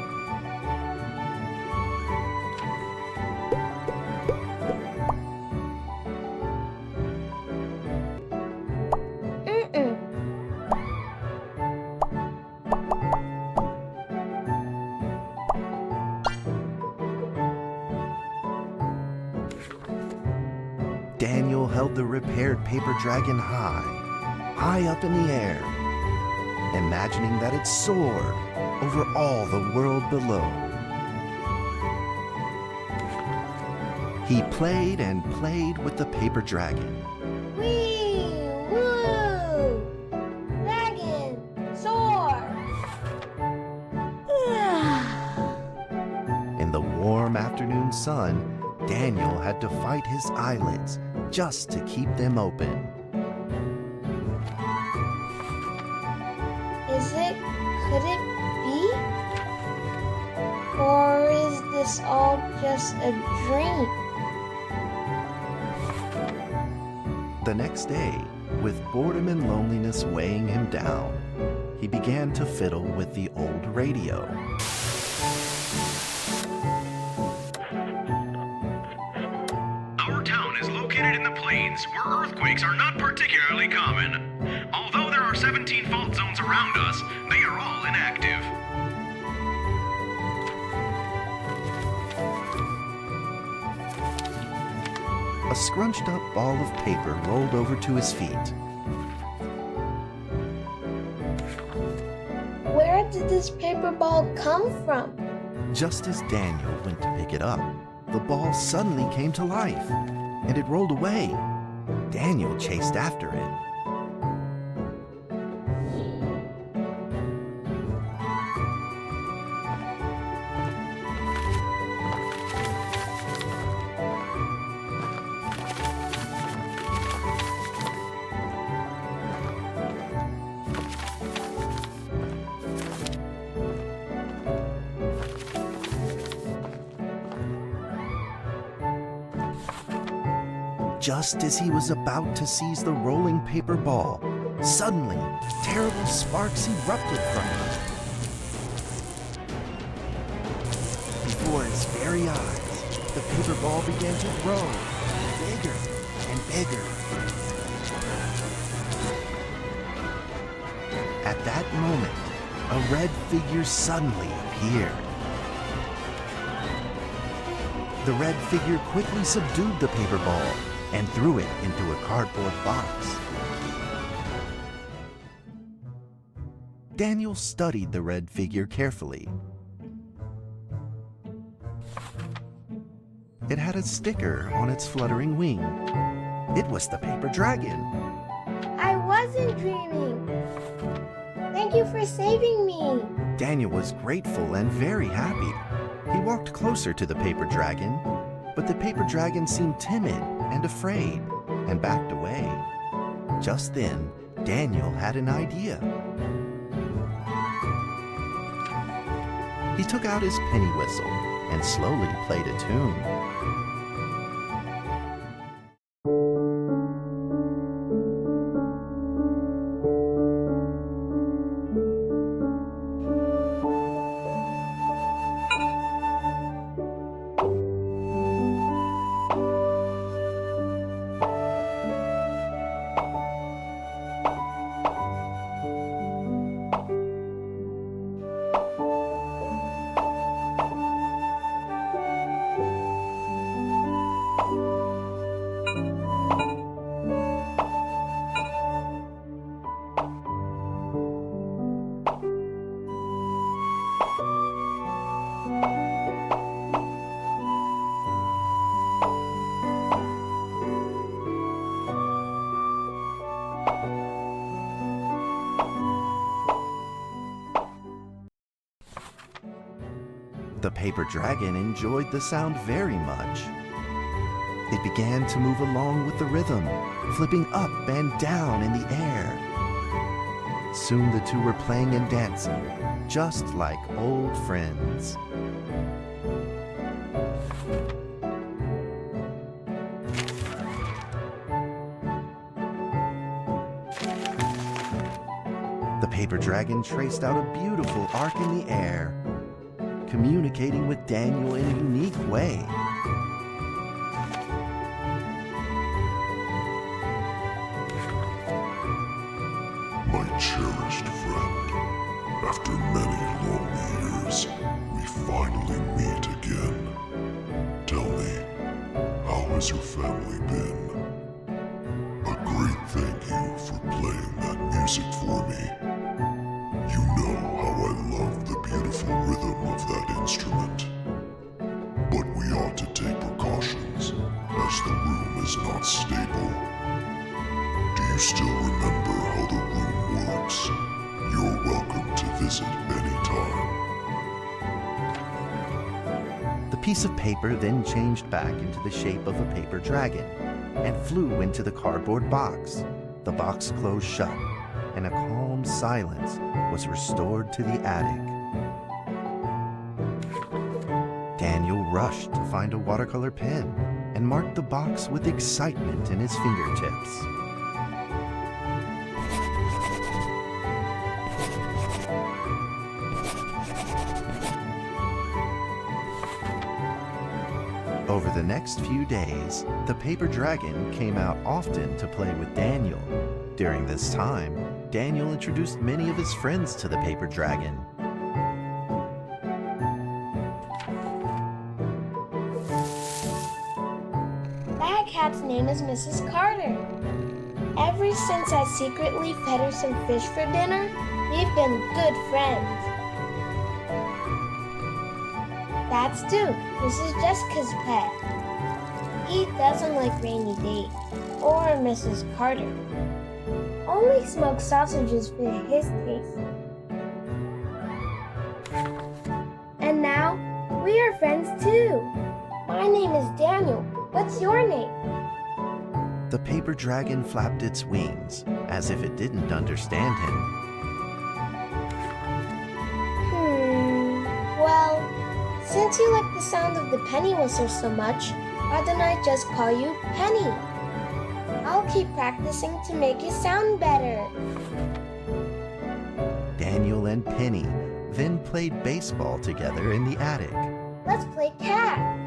Daniel held the repaired paper dragon high up in the air, imagining that it soared over all the world below. He played and played with the paper dragon. Wee! Woo! Dragon! Soar! In the warm afternoon sun, Daniel had to fight his eyelids just to keep them open. Could it be? Or is this all just a dream? The next day, with boredom and loneliness weighing him down, he began to fiddle with the old radio. Our town is located in the plains, where earthquakes are not particularly common. Although there are 17 fault zones around us, they are all inactive. A scrunched up ball of paper rolled over to his feet. Where did this paper ball come from? Just as Daniel went to pick it up, the ball suddenly came to life. and it rolled away. Daniel chased after it. Just as he was about to seize the rolling paper ball, suddenly, terrible sparks erupted from it. Before his very eyes, the paper ball began to grow bigger and bigger. At that moment, a red figure suddenly appeared. The red figure quickly subdued the paper ball and threw it into a cardboard box. Daniel studied the red figure carefully. It had a sticker on its fluttering wing. It was the paper dragon. I wasn't dreaming. Thank you for saving me. Daniel was grateful and very happy. He walked closer to the paper dragon, but the paper dragon seemed timid and afraid and backed away. Just then, Daniel had an idea. He took out his penny whistle and slowly played a tune. The paper dragon enjoyed the sound very much. It began to move along with the rhythm, flipping up and down in the air. Soon the two were playing and dancing, just like old friends. The paper dragon traced out a beautiful arc in the air, communicating with Daniel in a unique way. My cherished friend, after many long years, we finally meet again. Tell me, how has your family been? A great thank you for playing that music for me. You know how I love the beautiful rhythm of that instrument. But we ought to take precautions, as the room is not stable. Do you still remember how the room works? You're welcome to visit anytime. The piece of paper then changed back into the shape of a paper dragon and flew into the cardboard box. The box closed shut, and a calm silence was restored to the attic. Daniel rushed to find a watercolor pen and marked the box with excitement in his fingertips. Over the next few days, the paper dragon came out often to play with Daniel. During this time, Daniel introduced many of his friends to the paper dragon. That cat's name is Mrs. Carter. Ever since I secretly fed her some fish for dinner, we've been good friends. That's Duke, Mrs. Jessica's pet. He doesn't like rainy days or Mrs. Carter. Only smoked sausages fit his taste. And now, we are friends too. My name is Daniel. What's your name? The paper dragon flapped its wings, as if it didn't understand him. Well, since you like the sound of the penny whistle so much, why don't I just call you Penny? I'll keep practicing to make it sound better. Daniel and Penny then played baseball together in the attic. Let's play cat.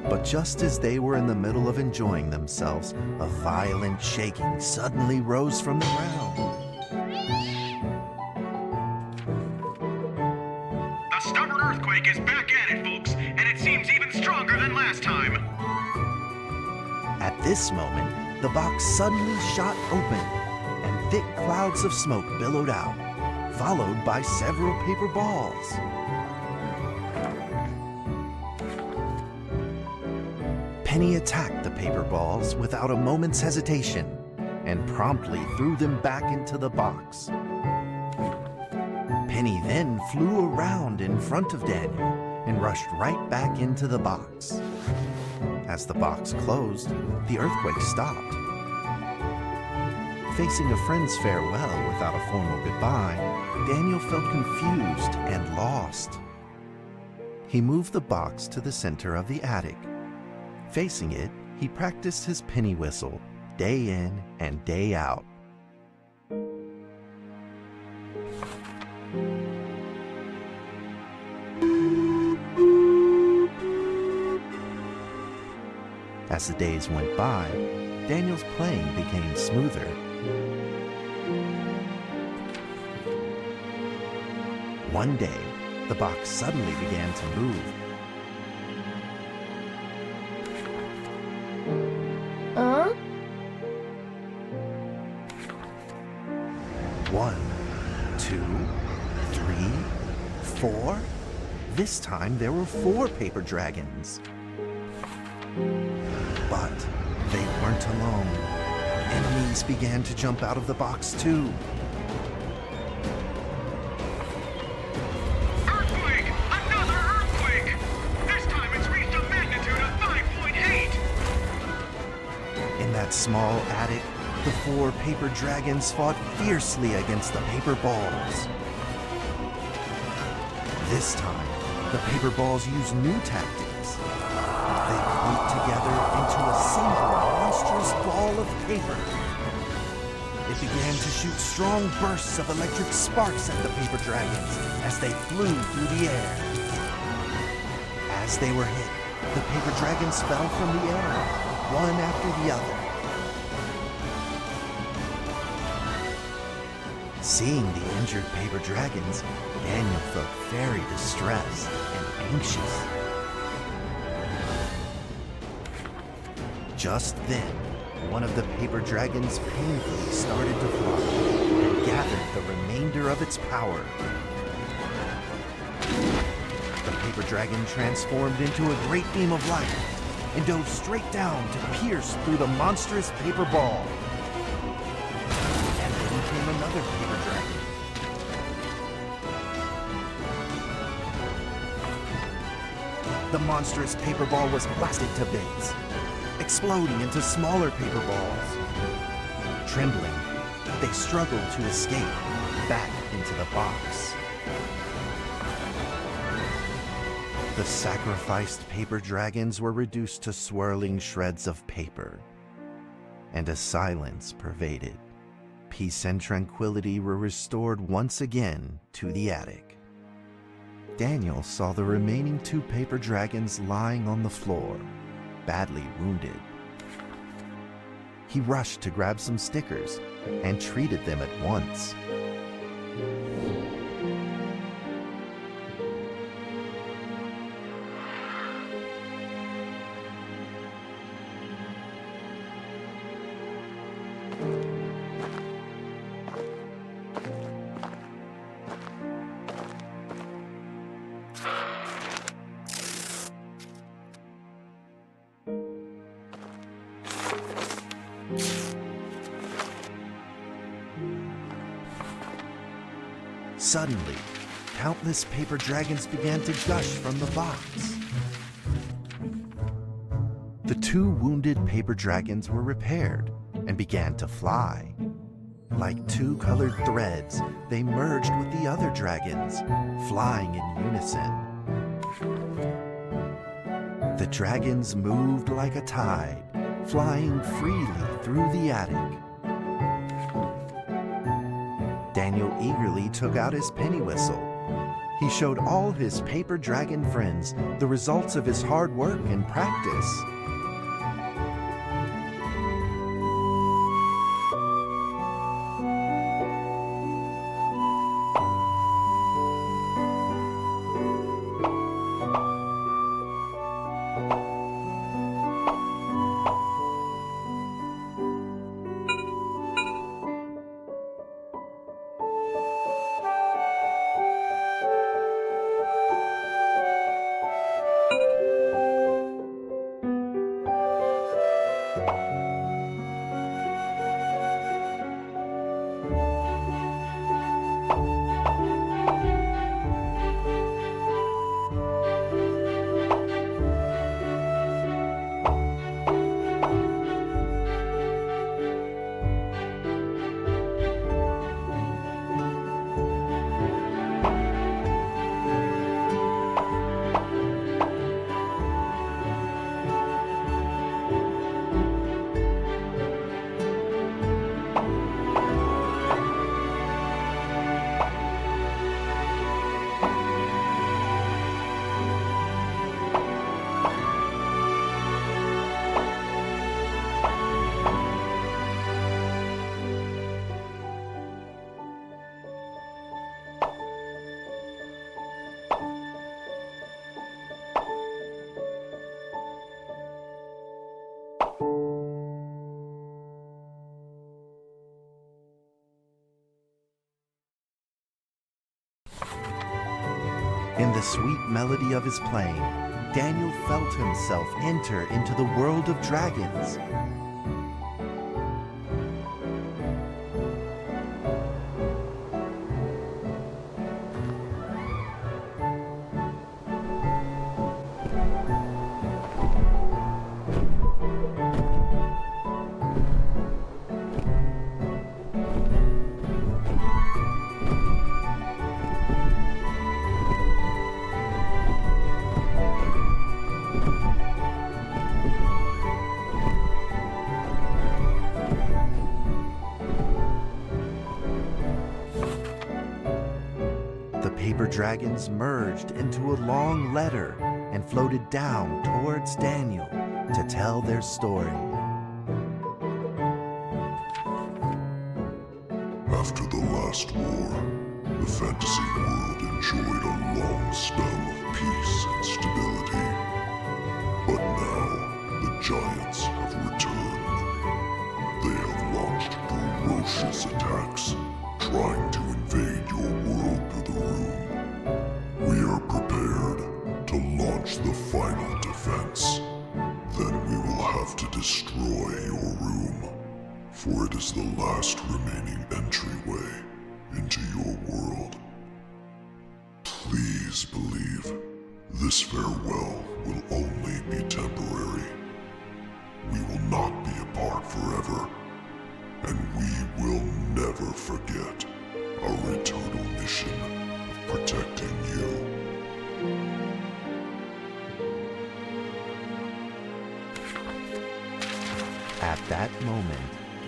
But just as they were in the middle of enjoying themselves, a violent shaking suddenly rose from the ground. A stubborn earthquake is back at it, folks, and it seems even stronger than last time. At this moment, the box suddenly shot open, and thick clouds of smoke billowed out, followed by several paper balls. Penny attacked the paper balls without a moment's hesitation and promptly threw them back into the box. Penny then flew around in front of Daniel and rushed right back into the box. As the box closed, the earthquake stopped. Facing a friend's farewell without a formal goodbye, Daniel felt confused and lost. He moved the box to the center of the attic. Facing it, he practiced his penny whistle day in and day out. As the days went by, Daniel's playing became smoother. One day, the box suddenly began to move. Huh? 1, 2, 3, 4. This time there were 4 paper dragons. But they weren't alone. Enemies began to jump out of the box too. Earthquake! Another earthquake! This time it's reached a magnitude of 5.8! In that small attic, the 4 paper dragons fought fiercely against the paper balls. This time, the paper balls used new tactics. They grouped together into a single monstrous ball of paper. It began to shoot strong bursts of electric sparks at the paper dragons as they flew through the air. As they were hit, the paper dragons fell from the air, one after the other. Seeing the injured paper dragons, Daniel felt very distressed and anxious. Just then, one of the paper dragons painfully started to fly and gathered the remainder of its power. The paper dragon transformed into a great beam of light and dove straight down to pierce through the monstrous paper ball. And then came another paper dragon. The monstrous paper ball was blasted to bits, exploding into smaller paper balls. Trembling, they struggled to escape back into the box. The sacrificed paper dragons were reduced to swirling shreds of paper, and a silence pervaded. Peace and tranquility were restored once again to the attic. Daniel saw the remaining 2 paper dragons lying on the floor, badly wounded. He rushed to grab some stickers and treated them at once. Suddenly, countless paper dragons began to gush from the box. The two wounded paper dragons were repaired and began to fly. Like two colored threads, they merged with the other dragons, flying in unison. The dragons moved like a tide, flying freely through the attic. Daniel eagerly took out his penny whistle. He showed all his paper dragon friends the results of his hard work and practice. In the sweet melody of his playing, Daniel felt himself enter into the world of dragons. Paper dragons merged into a long letter and floated down towards Daniel to tell their story. After the last war, the fantasy world enjoyed a long spell of peace and stability. But now, the giants have returned. They have launched ferocious attacks, trying to invade your world to the room. We are prepared to launch the final defense. Then we will have to destroy your room, for it is the last remaining entryway into your world. Please believe, this farewell will only be temporary. We will not be apart forever, and we will never forget our eternal mission of protecting you. At that moment,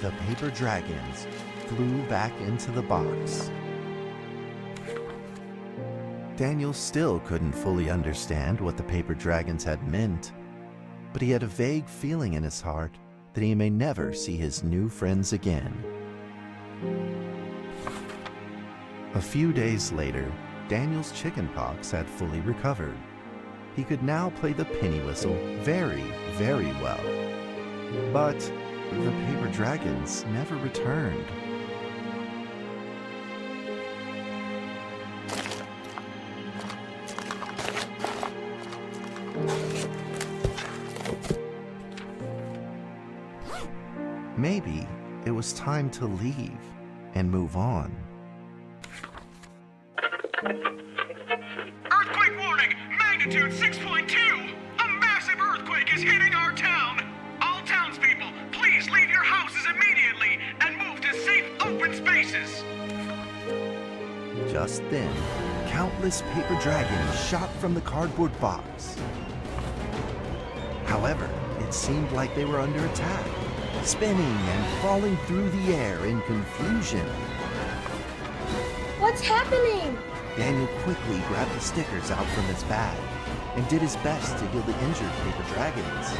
the paper dragons flew back into the box. Daniel still couldn't fully understand what the paper dragons had meant, but he had a vague feeling in his heart that he may never see his new friends again. A few days later, Daniel's chickenpox had fully recovered. He could now play the penny whistle very, very well. But the paper dragons never returned. Maybe it was time to leave and move on. Earthquake warning! Magnitude 6.2! A massive earthquake is hitting our town! All townspeople, please leave your houses immediately and move to safe open spaces! Just then, countless paper dragons shot from the cardboard box. However, it seemed like they were under attack, spinning and falling through the air in confusion. What's happening? Daniel quickly grabbed the stickers out from his bag and did his best to heal the injured paper dragons.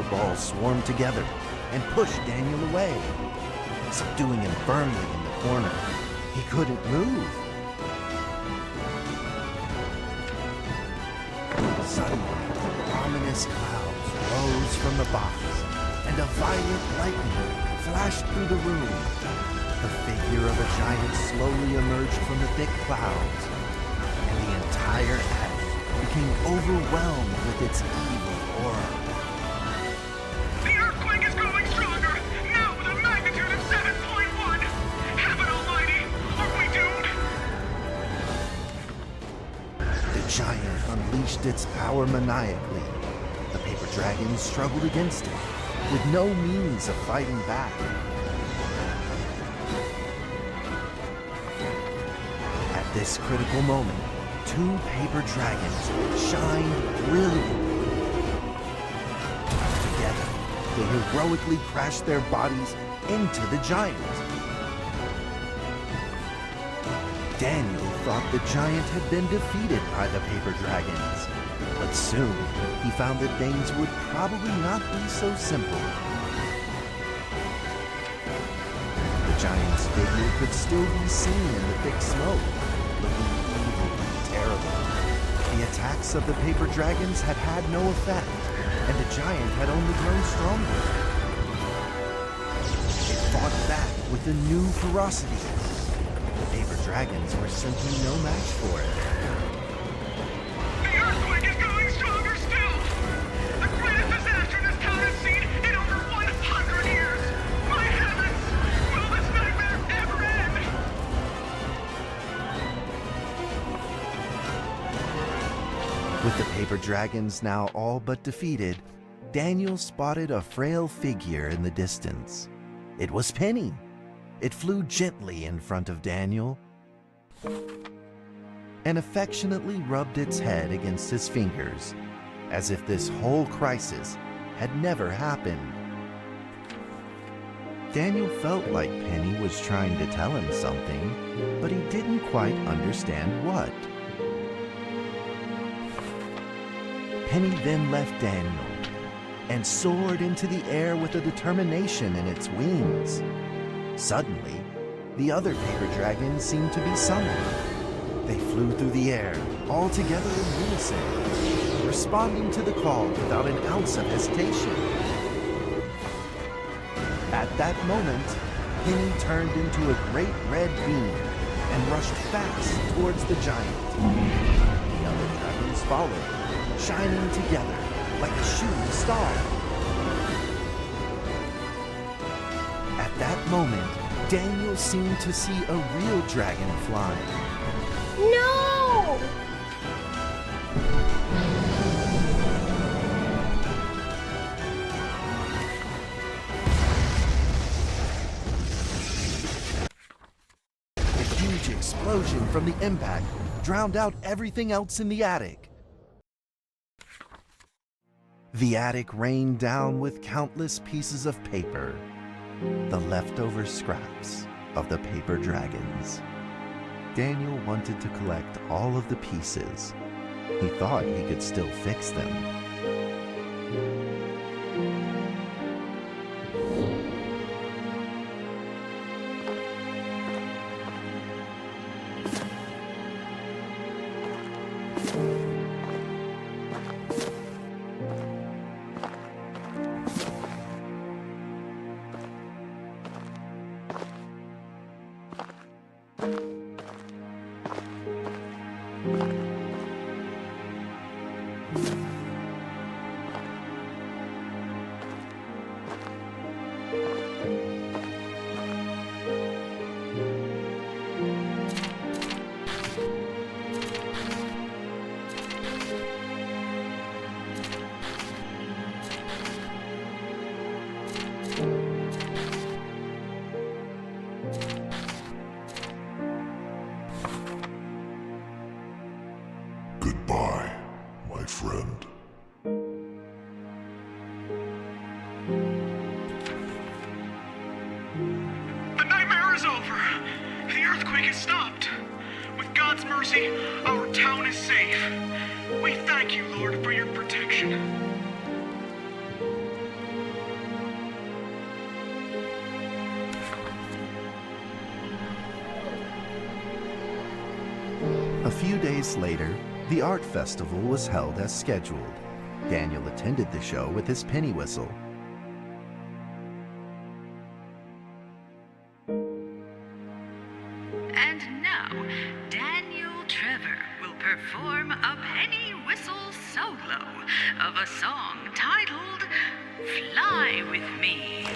Balls swarmed together and pushed Daniel away, subduing him firmly in the corner. He couldn't move. Suddenly, ominous clouds rose from the box, and a violent lightning flashed through the room. The figure of a giant slowly emerged from the thick clouds, and the entire attic became overwhelmed with its evil aura. The giant unleashed its power maniacally. The paper dragons struggled against it, with no means of fighting back. At this critical moment, two paper dragons shined brilliantly. Together, they heroically crashed their bodies into the giant. Daniel thought the giant had been defeated by the paper dragons, but soon he found that things would probably not be so simple. The giant's figure could still be seen in the thick smoke, looking evil and terrible. The attacks of the paper dragons had had no effect, and the giant had only grown stronger. It fought back with a new ferocity. Dragons were simply no match for it. The earthquake is growing stronger still! The greatest disaster this town has seen in over 100 years! My heavens! Will this nightmare ever end? With the paper dragons now all but defeated, Daniel spotted a frail figure in the distance. It was Penny. It flew gently in front of Daniel and affectionately rubbed its head against his fingers, as if this whole crisis had never happened. Daniel felt like Penny was trying to tell him something, but he didn't quite understand what. Penny then left Daniel and soared into the air with a determination in its wings. Suddenly, the other paper dragons seemed to be summoned. They flew through the air, all together in unison, responding to the call without an ounce of hesitation. At that moment, Penny turned into a great red beam and rushed fast towards the giant. The other dragons followed, shining together like a shooting star. At that moment, Daniel seemed to see a real dragon flying. No! A huge explosion from the impact drowned out everything else in the attic. The attic rained down with countless pieces of paper, the leftover scraps of the paper dragons. Daniel wanted to collect all of the pieces. He thought he could still fix them. Goodbye, my friend. The nightmare is over. The earthquake has stopped. With God's mercy, our town is safe. We thank you, Lord, for your protection. A few days later, the art festival was held as scheduled. Daniel attended the show with his penny whistle. And now, Daniel Trevor will perform a penny whistle solo of a song titled Fly With Me.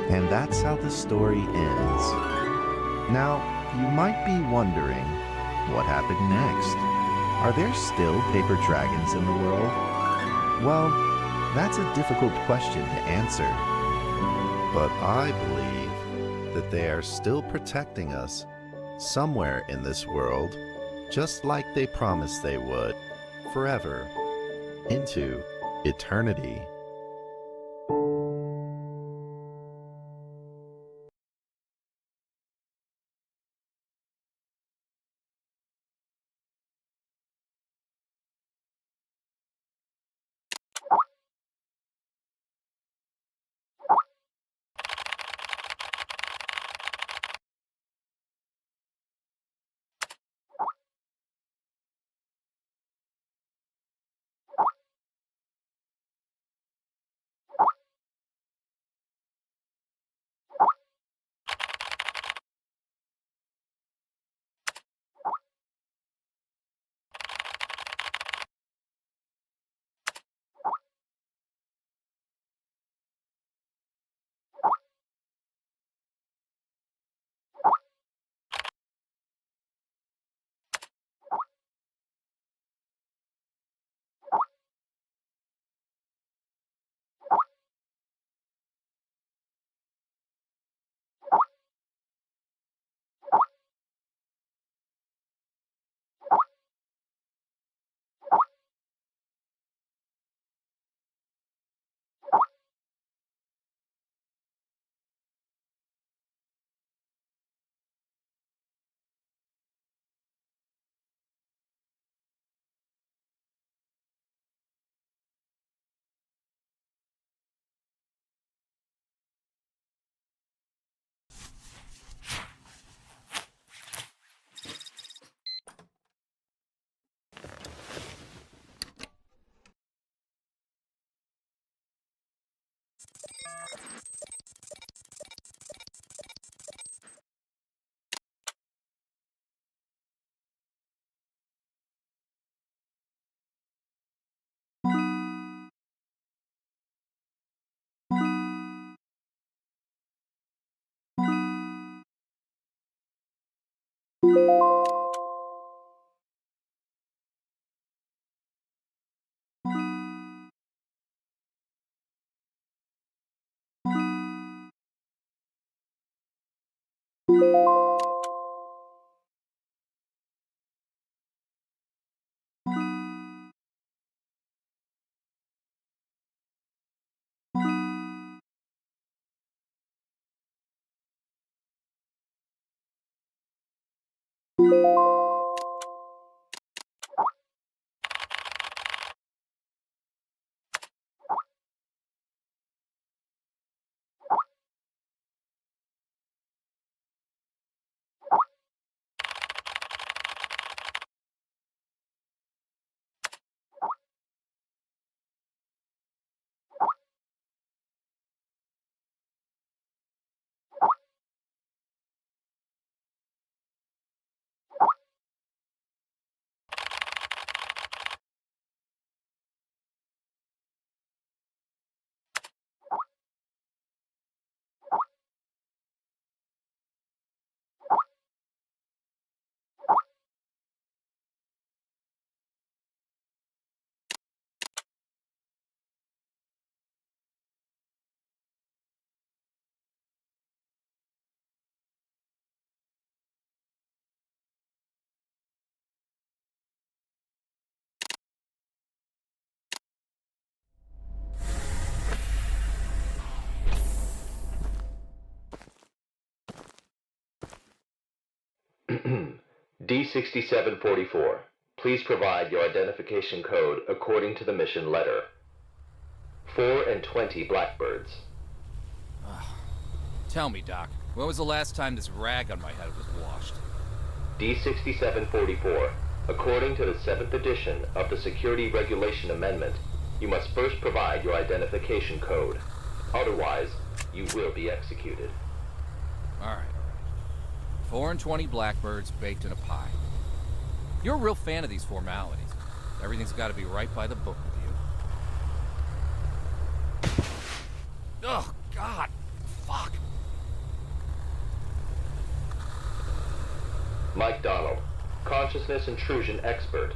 And that's how the story ends. Now, you might be wondering, what happened next? Are there still paper dragons in the world? Well, that's a difficult question to answer. But I believe that they are still protecting us somewhere in this world, just like they promised they would, forever, into eternity. D6744, please provide your identification code according to the mission letter. 4 and 20 blackbirds. Tell me, Doc, when was the last time this rag on my head was washed? D6744, according to the 7th edition of the Security Regulation Amendment, you must first provide your identification code. Otherwise, you will be executed. All right. 4 and 20 blackbirds baked in a pie. You're a real fan of these formalities. Everything's got to be right by the book with you. Oh, God. Fuck. Mike Donald, consciousness intrusion expert,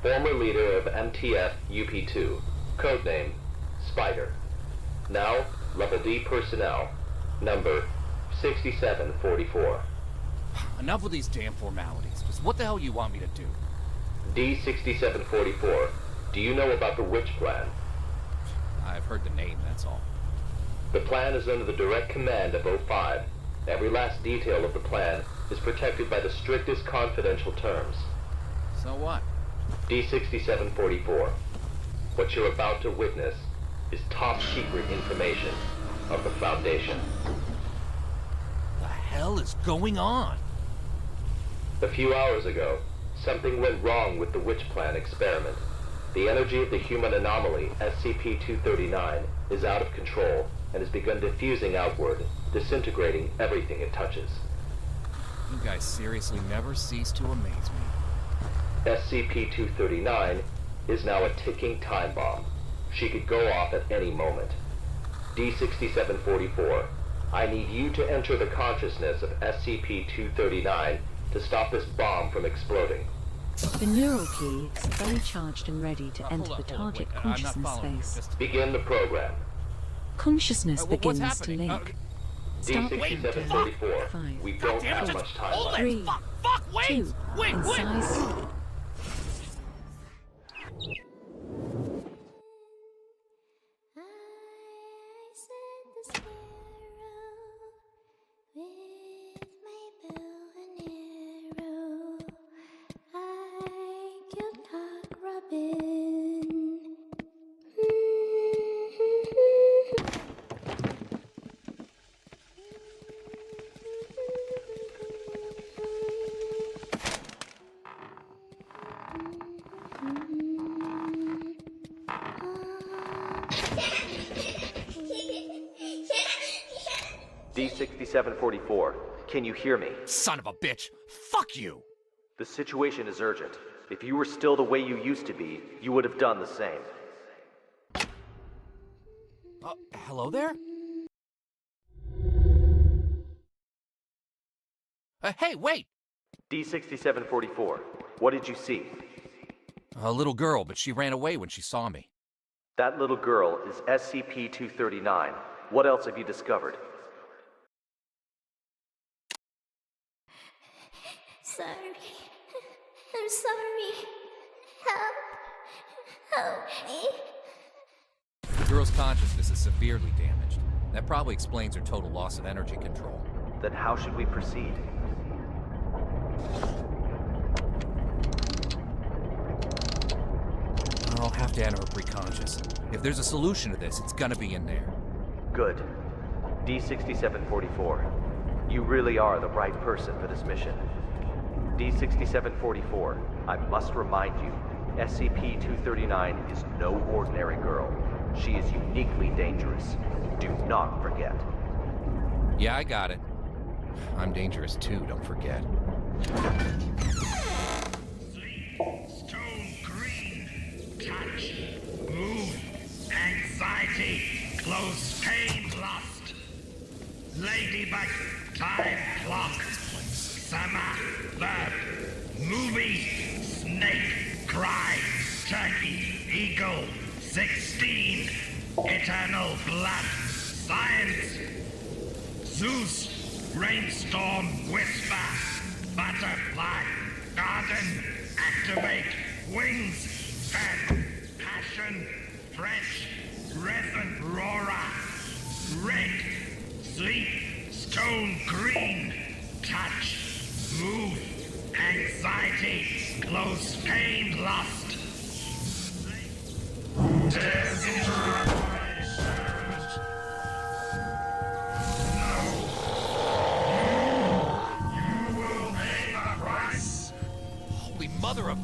former leader of MTF UP2, codename Spider. Now, level D personnel, number 6744. Enough with these damn formalities. Just what the hell you want me to do? D6744, do you know about the Witch Plan? I've heard the name, that's all. The plan is under the direct command of O5. Every last detail of the plan is protected by the strictest confidential terms. So what? D6744, what you're about to witness is top secret information of the Foundation. The hell is going on? A few hours ago, something went wrong with the Witch Plan experiment. The energy of the human anomaly, SCP-239, is out of control and has begun diffusing outward, disintegrating everything it touches. You guys seriously never cease to amaze me. SCP-239 is now a ticking time bomb. She could go off at any moment. D6744, I need you to enter the consciousness of SCP-239 to stop this bomb from exploding. The neural key is fully charged and ready to enter the target consciousness space. Begin the program. Consciousness begins to link. Start D6744, we don't have much time left. 3, 2, incise. D6744, can you hear me? Son of a bitch! Fuck you! The situation is urgent. If you were still the way you used to be, you would have done the same. Hello there? Hey, wait! D6744, what did you see? A little girl, but she ran away when she saw me. That little girl is SCP-239. What else have you discovered? Sorry. I'm sorry. Help me. The girl's consciousness is severely damaged. That probably explains her total loss of energy control. Then how should we proceed? I'll have to enter her preconscious. If there's a solution to this, it's gonna be in there. Good. D6744, you really are the right person for this mission. D6744, I must remind you, SCP-239 is no ordinary girl. She is uniquely dangerous. Do not forget. Yeah, I got it. I'm dangerous too, don't forget. Stone green, touch, move, anxiety, close pain, lust, ladybug, time clock, summer, bird, movie, snake, cry, turkey, eagle, 16, eternal blood, science, Zeus, rainstorm, whisper, butterfly, garden, activate, wings, fan, passion, French, resin, roarer, red, sleep, stone green, touch, move, anxiety, close pain, lust. Holy mother of...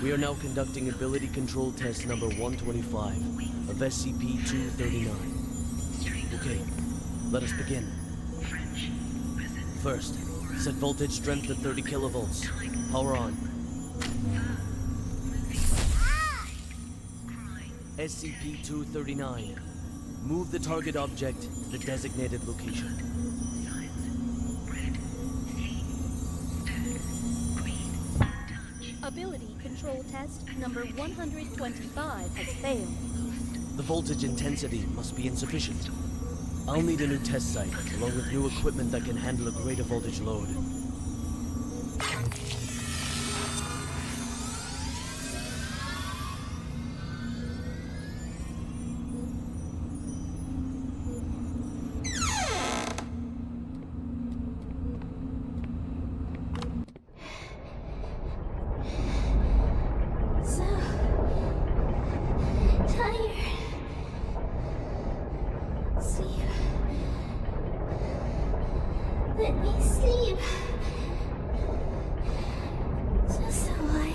We are now conducting ability control test number 125 of SCP-239. Okay, let us begin. First, set voltage strength to 30 kilovolts. Power on. SCP-239. Move the target object to the designated location. Ability control test number 125 has failed. The voltage intensity must be insufficient. I'll need a new test site, along with new equipment that can handle a greater voltage load. Sleep. Let me sleep. Just a while.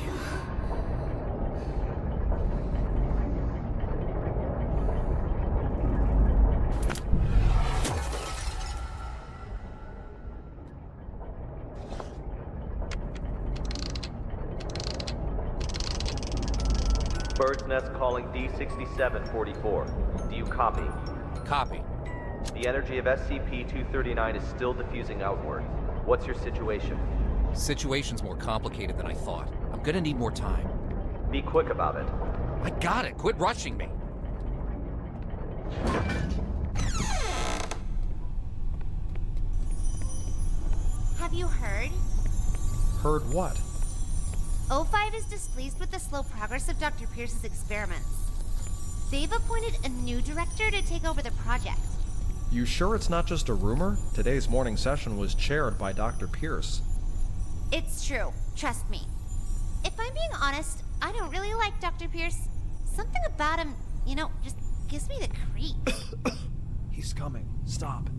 Bird's Nest calling D6744. Do you copy? Copy. The energy of SCP-239 is still diffusing outward. What's your situation? Situation's more complicated than I thought. I'm gonna need more time. Be quick about it. I got it. Quit rushing me. Have you heard? Heard what? O5 is displeased with the slow progress of Dr. Pierce's experiments. They've appointed a new director to take over the project. You sure it's not just a rumor? Today's morning session was chaired by Dr. Pierce. It's true. Trust me. If I'm being honest, I don't really like Dr. Pierce. Something about him, just gives me the creeps. He's coming. Stop.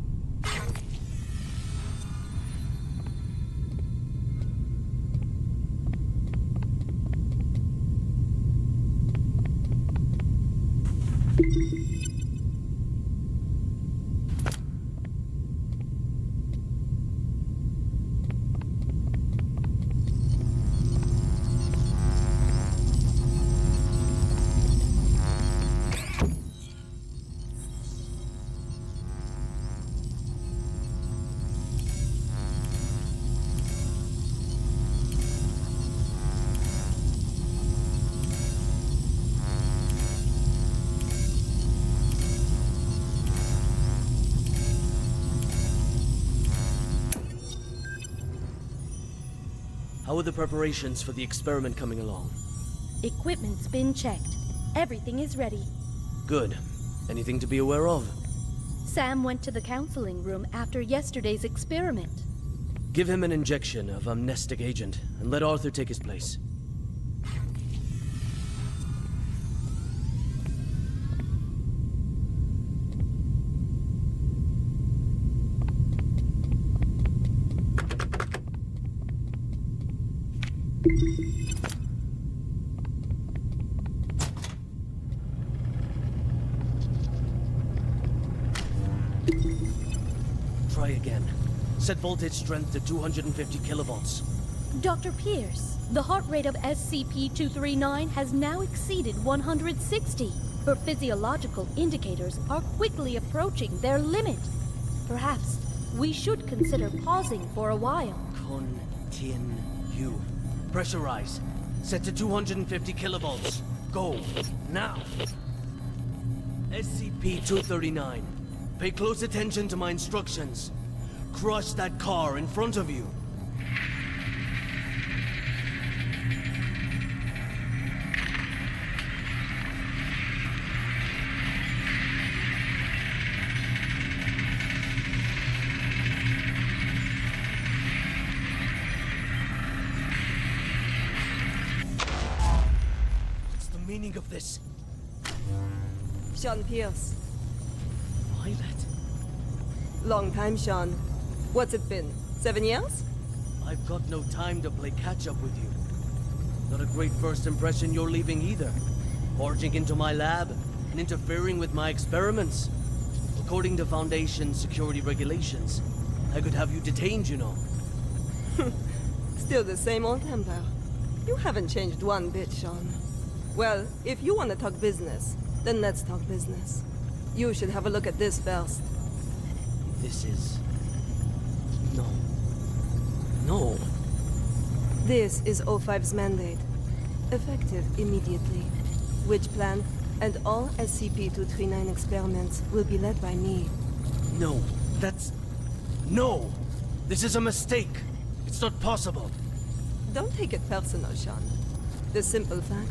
How are the preparations for the experiment coming along? Equipment's been checked. Everything is ready. Good. Anything to be aware of? Sam went to the counseling room after yesterday's experiment. Give him an injection of amnestic agent, and let Arthur take his place. Try again. Set voltage strength to 250 kilovolts. Dr. Pierce, the heart rate of SCP-239 has now exceeded 160. Her physiological indicators are quickly approaching their limit. Perhaps we should consider pausing for a while. Continue. Pressurize. Set to 250 kilovolts. Go. Now. SCP-239. Pay close attention to my instructions. Crush that car in front of you. What's the meaning of this? Sean Pierce. Violet. Long time, Sean. What's it been? 7 years? I've got no time to play catch-up with you. Not a great first impression you're leaving either. Barging into my lab and interfering with my experiments. According to Foundation security regulations, I could have you detained, you know. Still the same old temper. You haven't changed one bit, Sean. Well, if you want to talk business, then let's talk business. You should have a look at this first. This is... No. This is O5's mandate. Effective immediately. Witch plant and all SCP-239 experiments will be led by me. No, that's... No! This is a mistake! It's not possible! Don't take it personal, Sean. The simple fact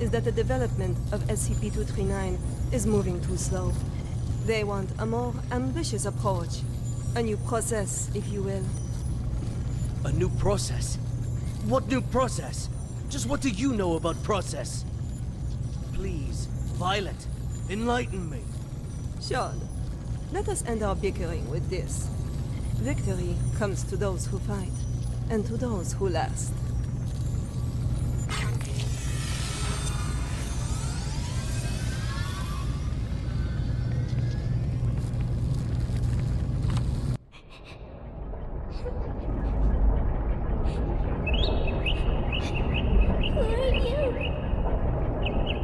is that the development of SCP-239 is moving too slow. They want a more ambitious approach. A new process, if you will. A new process? What new process? Just what do you know about process? Please, Violet, enlighten me. Sean, let us end our bickering with this. Victory comes to those who fight, and to those who last. Who are you?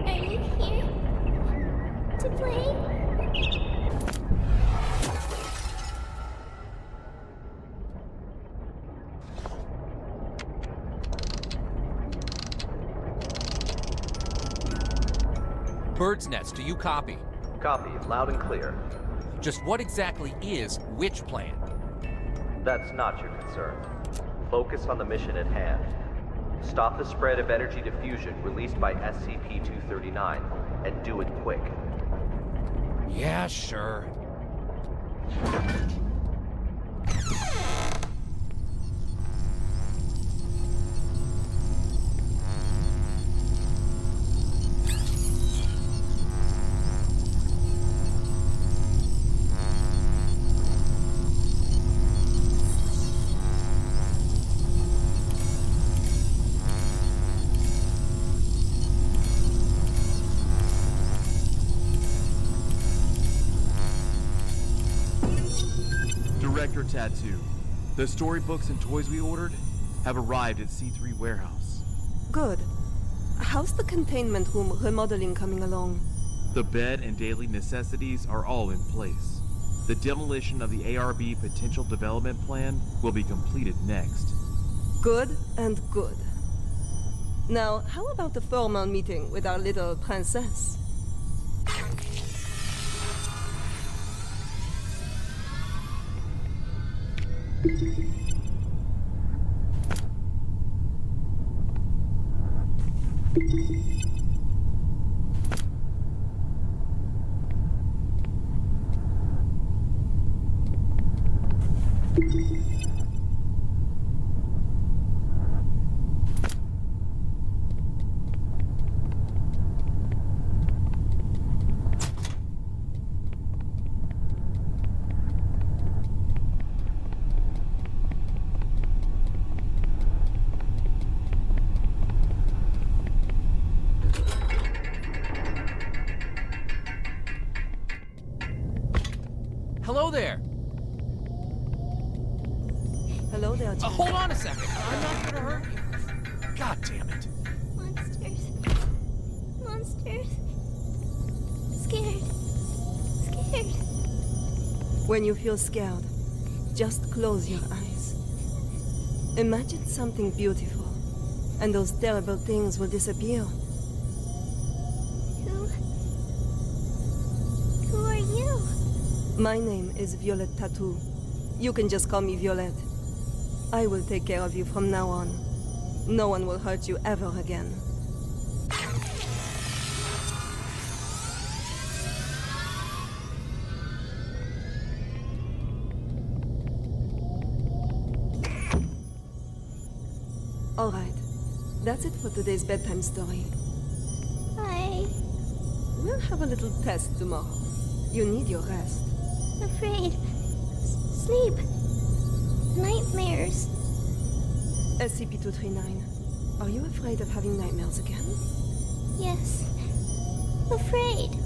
Are you here to play? Bird's Nest, do you copy? Copy, loud and clear. Just what exactly is which plan? That's not your concern. Focus on the mission at hand. Stop the spread of energy diffusion released by SCP-239, and do it quick. Yeah, sure. Director Tattoo. The storybooks and toys we ordered have arrived at C3 Warehouse. Good. How's the containment room remodeling coming along? The bed and daily necessities are all in place. The demolition of the ARB potential development plan will be completed next. Good and good. Now, how about the formal meeting with our little princess? Hello there! Hello there, Jack. Hold on a second. I'm not gonna hurt you. God damn it. Monsters. Monsters. Scared. Scared. When you feel scared, just close your eyes. Imagine something beautiful, and those terrible things will disappear. Who are you? My name is Violet Tattoo. You can just call me Violet. I will take care of you from now on. No one will hurt you ever again. All right. That's it for today's bedtime story. We'll have a little test tomorrow. You need your rest. Afraid. Sleep. Nightmares. SCP-239, are you afraid of having nightmares again? Yes. Afraid.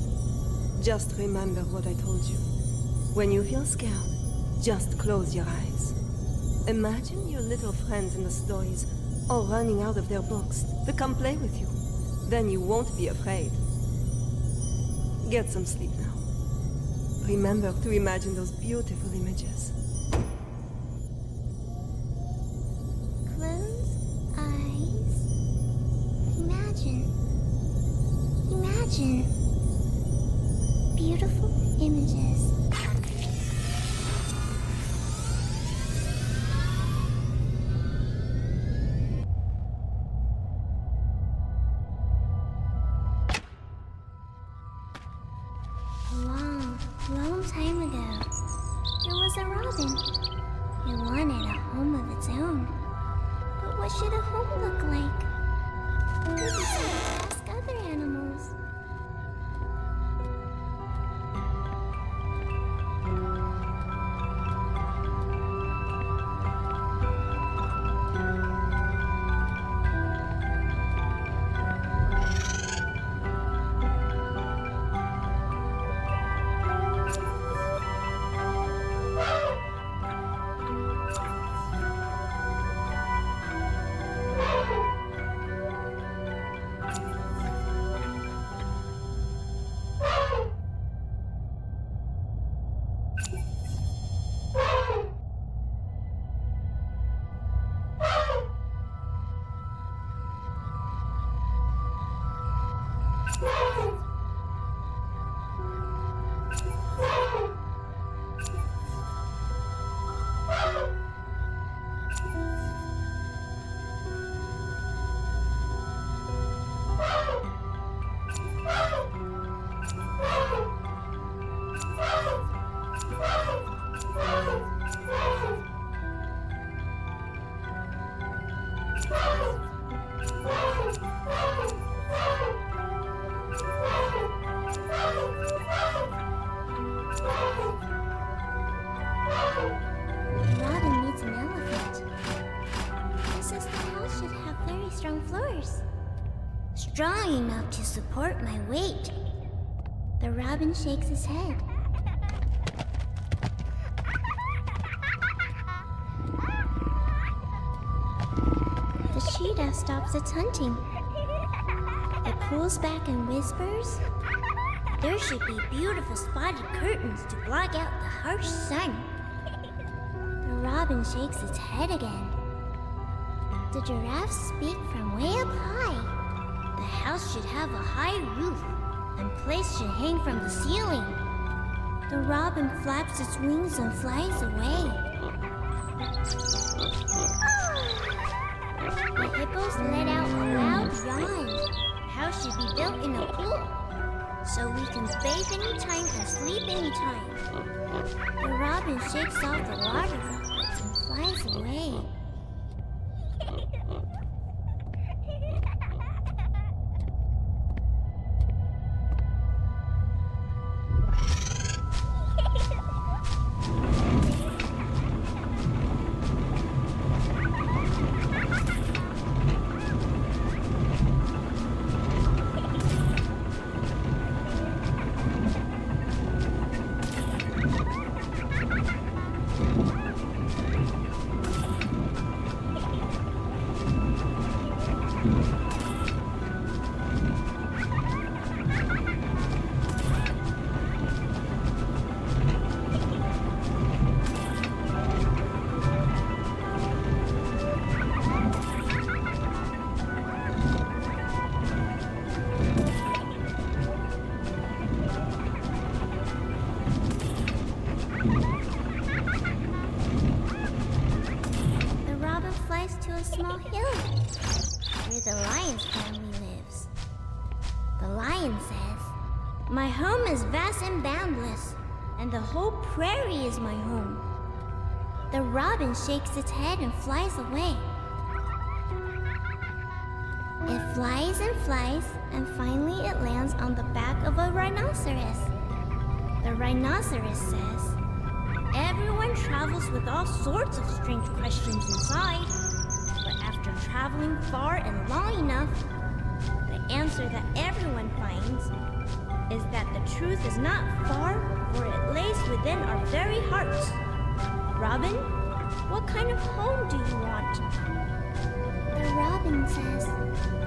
Just remember what I told you. When you feel scared, just close your eyes. Imagine your little friends in the stories all running out of their books to come play with you. Then you won't be afraid. Get some sleep now. Remember to imagine those beautiful images. Close eyes. Imagine. Imagine. Beautiful images. Long time ago, there was a robin. It wanted a home of its own. But what should a home look like? It decided to ask other animals. strong floors. Strong enough to support my weight. The robin shakes his head. The cheetah stops its hunting. It pulls back and whispers, "There should be beautiful spotted curtains to block out the harsh sun." The robin shakes its head again. The giraffes speak from way up high. The house should have a high roof, and plates should hang from the ceiling. The robin flaps its wings and flies away. The hippos let out a loud yawn. The house should be built in a pool, so we can bathe anytime and sleep anytime. The robin shakes off the water droplets and flies away. Small hill where the lion's family lives. The lion says, "My home is vast and boundless, and the whole prairie is my home." The robin shakes its head and flies away. It flies, and finally it lands on the back of a rhinoceros. The rhinoceros says, "Everyone travels with all sorts of strange questions inside. But after traveling far and long enough, the answer that everyone finds is that the truth is not far, for it lays within our very hearts." Robin, what kind of home do you want? The robin says,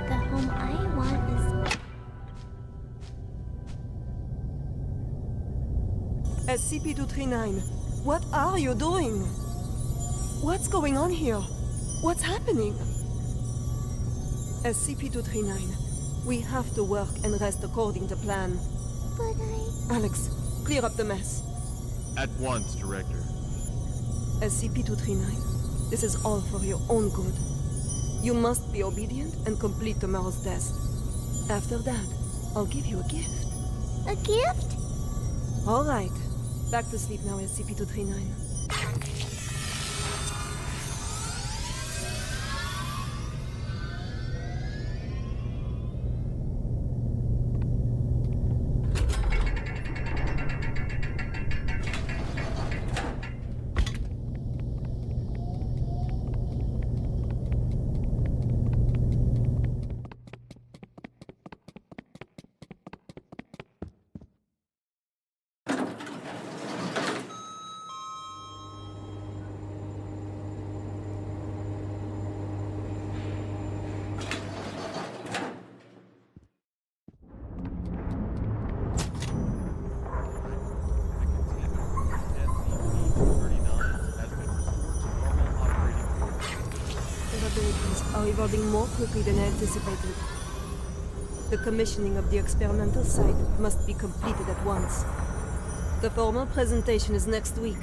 "The home I want is..." SCP-239, what are you doing? What's going on here? What's happening? SCP-239, we have to work and rest according to plan. But Alex, clear up the mess. At once, Director. SCP-239, this is all for your own good. You must be obedient and complete tomorrow's test. After that, I'll give you a gift. A gift? All right. Back to sleep now, SCP-239. Are evolving more quickly than anticipated. The commissioning of the experimental site must be completed at once. The formal presentation is next week.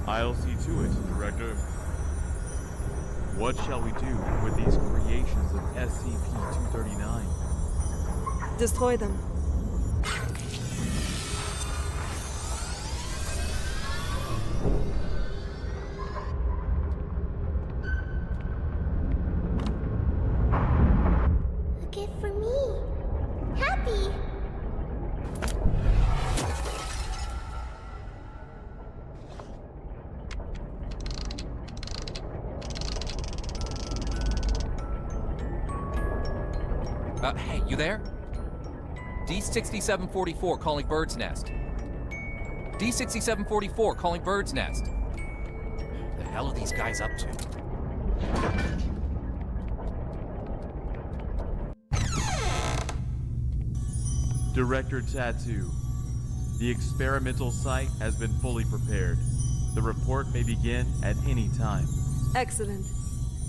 I'll see to it, Director. What shall we do with these creations of SCP-239? Destroy them. Hey, you there? D6744 calling Bird's Nest. D6744 calling Bird's Nest. The hell are these guys up to? Director Tattoo. The experimental site has been fully prepared. The report may begin at any time. Excellent.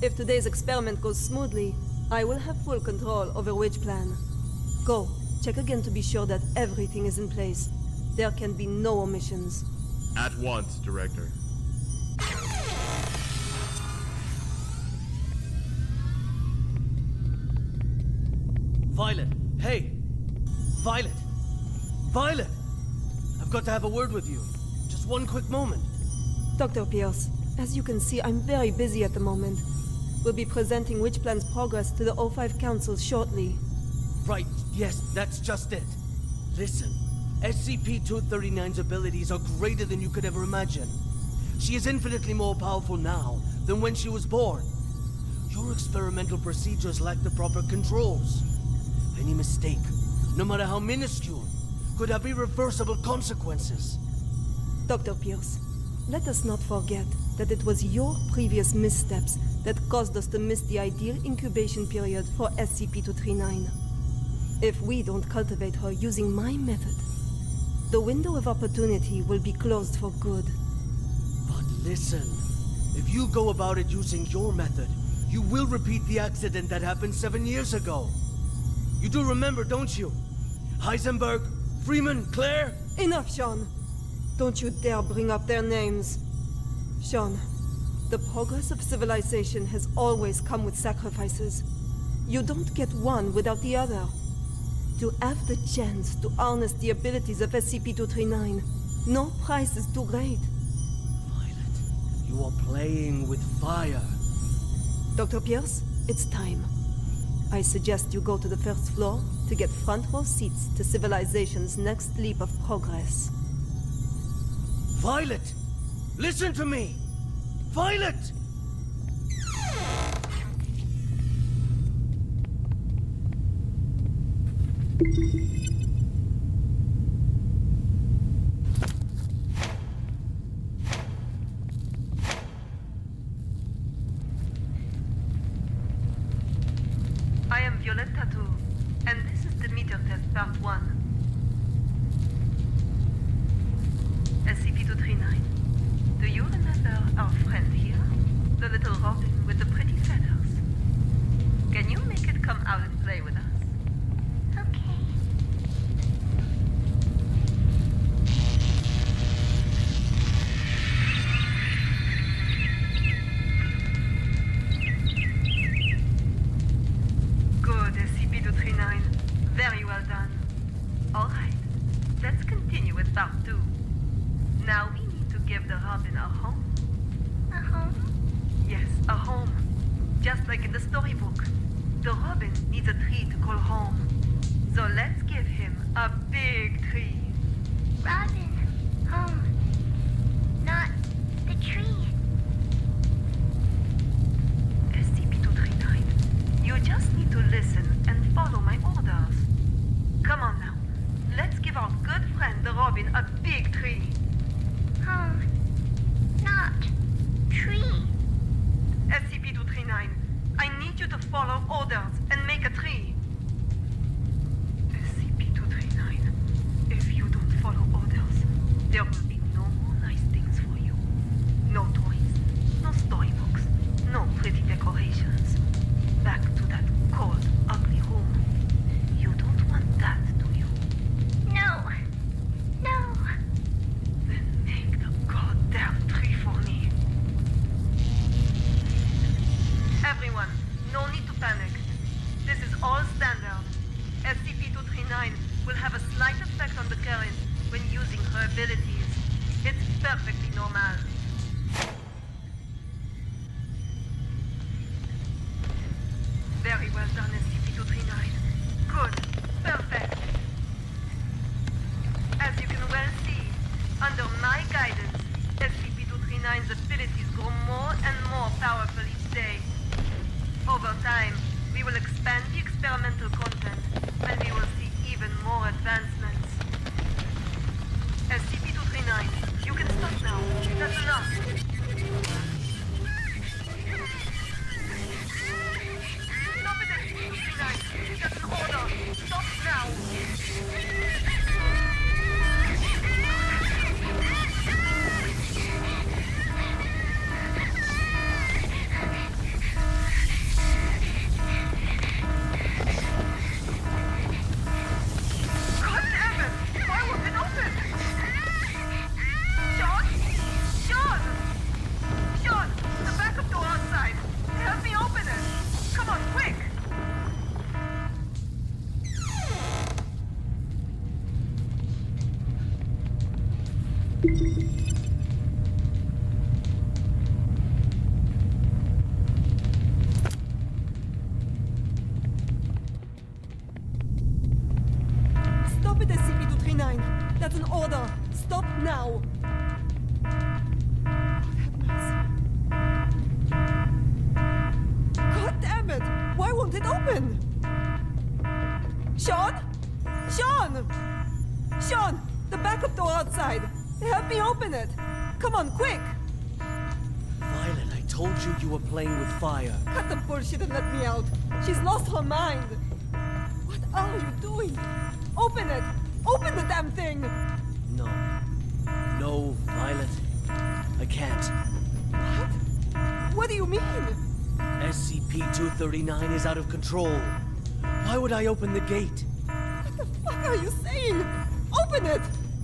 If today's experiment goes smoothly, I will have full control over which plan. Go, check again to be sure that everything is in place. There can be no omissions. At once, Director. Violet, hey! Violet! Violet! I've got to have a word with you. Just one quick moment. Dr. Pierce, as you can see, I'm very busy at the moment. We'll be presenting Witch Plan's progress to the O5 Council shortly. Right, yes, that's just it. Listen, SCP-239's abilities are greater than you could ever imagine. She is infinitely more powerful now than when she was born. Your experimental procedures lack the proper controls. Any mistake, no matter how minuscule, could have irreversible consequences. Dr. Pierce, let us not forget that it was your previous missteps that caused us to miss the ideal incubation period for SCP-239. If we don't cultivate her using my method, the window of opportunity will be closed for good. But listen, if you go about it using your method, you will repeat the accident that happened 7 years ago. You do remember, don't you? Heisenberg, Freeman, Claire? Enough, Sean. Don't you dare bring up their names. Sean, the progress of civilization has always come with sacrifices. You don't get one without the other. To have the chance to harness the abilities of SCP-239, no price is too great. Violet, you are playing with fire. Dr. Pierce, it's time. I suggest you go to the first floor to get front row seats to civilization's next leap of progress. Violet! Listen to me! Violet! I am Violette Tattoo, and this is the meter test part 1. SCP-239. Do you remember our friend here? The little robin with the pretty feathers? Can you make it come out and play with us? Okay. Good, SCP-239. Very well done. All right, let's continue with part 2. Now we need to give the robin a home. A home? Yes, a home. Just like in the storybook. The robin needs a tree to call home. So let's give him a big tree. Robin, home. Not the tree. SCP-239, you just need to listen and follow my orders. Come on now. Let's give our good friend the robin a big tree. Home. Not tree. SCP-239, I need you to follow orders and make a tree. SCP-239, if you don't follow orders, there will be no more nice things for you. No toys, no storybooks, no pretty decorations. Back to that cold, ugly room. You don't want that, do you? No. No. Then make the goddamn tree for me. Everyone, no need to panic. This is all standard. SCP-239 will have a slight effect on the current when using her abilities. It's perfectly normal. Very well done, SCP-239. Good. Perfect. As you can well see, under my guidance, SCP-239's abilities grow more and more powerful each day. Over time, we will expand the experimental content open! Sean? Sean! Sean! The backup door outside! Help me open it! Come on, quick! Violet, I told you you were playing with fire. Cut the bullshit and let me out! She's lost her mind! What are you doing? Open it! Open the damn thing! No. No, Violet. I can't. What? What do you mean? SCP-239 is out of control. Why would I open the gate? What the fuck are you saying? Open it!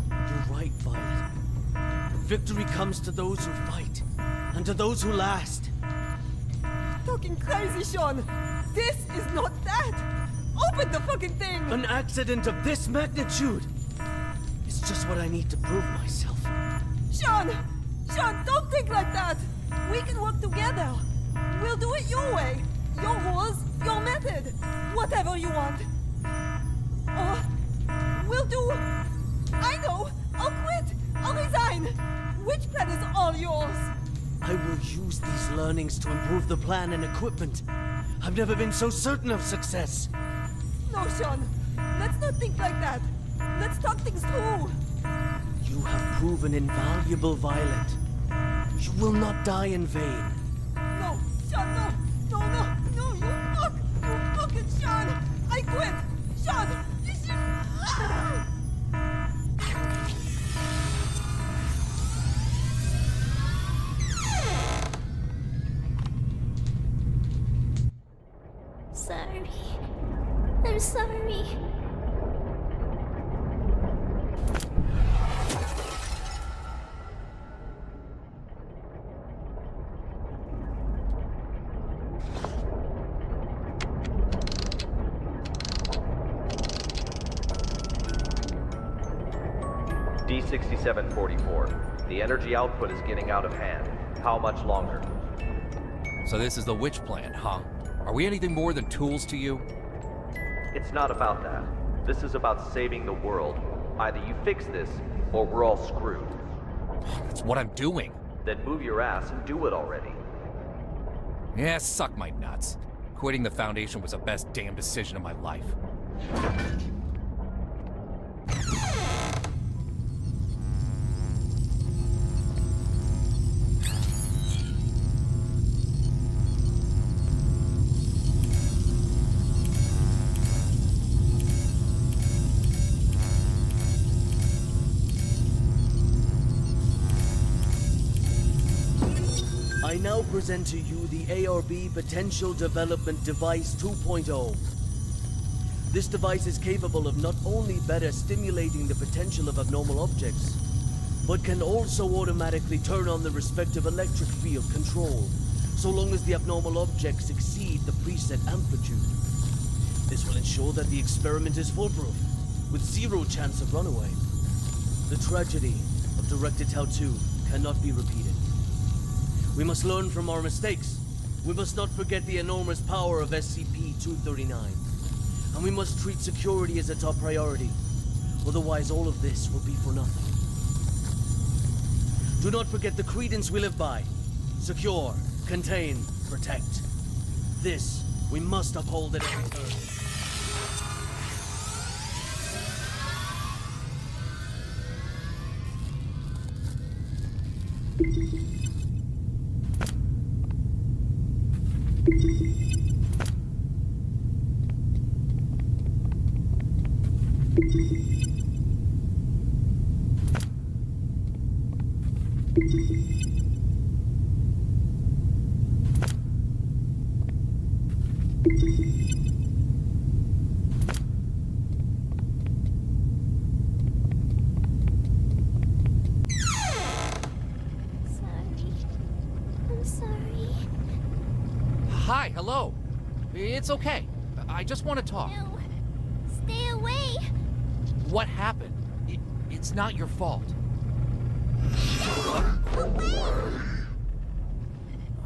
You're right, Violet. Victory comes to those who fight, and to those who last. You're talking crazy, Sean! This is not that! Open the fucking thing! An accident of this magnitude! It's just what I need to prove myself. Sean! Sean, don't think like that! We can work together! We'll do it your way! Your rules, your method! Whatever you want! Or we'll do... I know! I'll quit! I'll resign! Which plan is all yours? I will use these learnings to improve the plan and equipment. I've never been so certain of success. No, Sean. Let's not think like that. Let's talk things through. You have proven invaluable, Violet. You will not die in vain. No, Sean, no. No, no, no, you fuck! You fucking Sean! I quit! Sean! You should... Ah! Sorry. I'm sorry. D6744. The energy output is getting out of hand. How much longer? So this is the witch plan, huh? Are we anything more than tools to you? It's not about that. This is about saving the world. Either you fix this, or we're all screwed. That's what I'm doing. Then move your ass and do it already. Yeah, suck my nuts. Quitting the Foundation was the best damn decision of my life. I now present to you the ARB Potential Development Device 2.0. This device is capable of not only better stimulating the potential of abnormal objects, but can also automatically turn on the respective electric field control, so long as the abnormal objects exceed the preset amplitude. This will ensure that the experiment is foolproof, with zero chance of runaway. The tragedy of Directed Tau 2 cannot be repeated. We must learn from our mistakes. We must not forget the enormous power of SCP-239. And we must treat security as a top priority. Otherwise, all of this will be for nothing. Do not forget the credence we live by. Secure, contain, protect. This we must uphold at every turn. I'm sorry. Hi, hello. It's okay. I just want to talk. No. Stay away. What happened? It's not your fault. Away.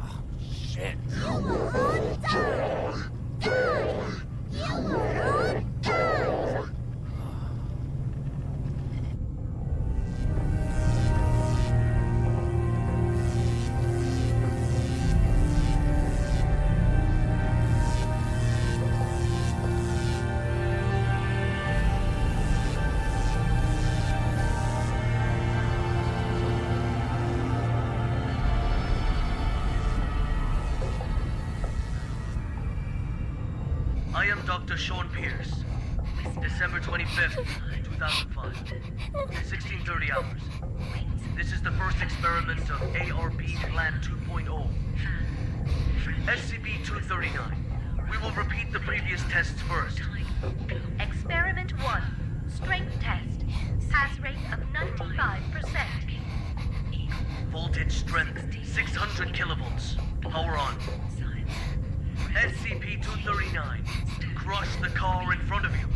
Oh, shit. You will all die. Die. You will all die. Dr. Sean Pierce. December 25th, 2005. 1630 hours. This is the first experiment of ARB Plan 2.0. SCP-239. We will repeat the previous tests first. Experiment 1. Strength test. Pass rate of 95%. Voltage strength 600 kilovolts. Power on. SCP-239. Crush the car in front of you.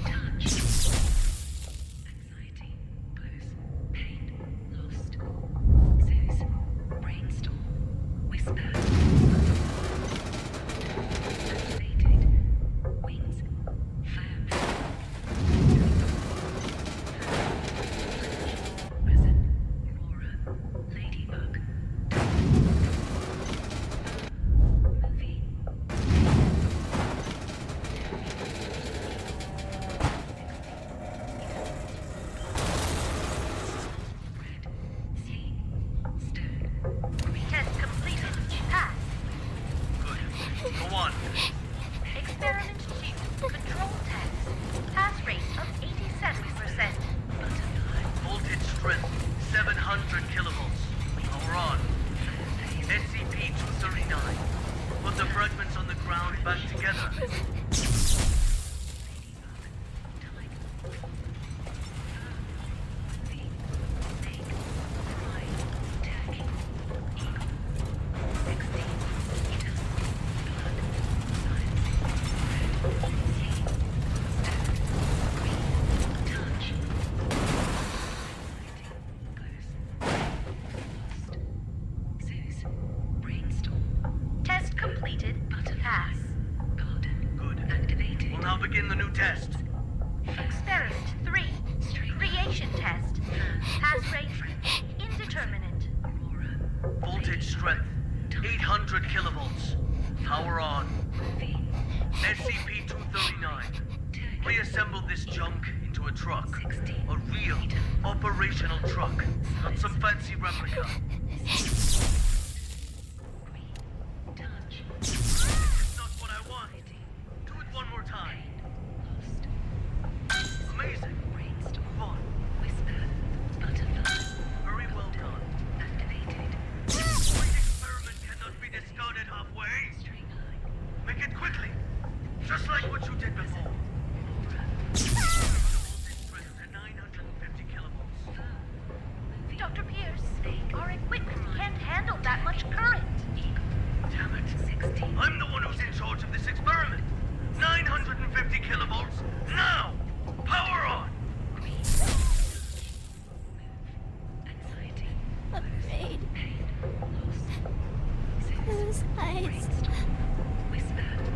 Begin the new test. Experiment 3. Creation test. Pass rate indeterminate. Voltage strength 800 kilovolts. Power on. SCP-239. Reassemble this junk into a truck. A real, operational truck. Not some fancy replica. It's not what I want. Do it one more time. Amazing. Fun. Very well done. Great experiment cannot be discarded halfway. Make it quickly. Just like what you did before. Dr. Pierce, our equipment can't handle that much current. Damn it. I'm the one who's in charge of this experiment. 950 kilovolts, now! Power on! Afraid. Those eyes.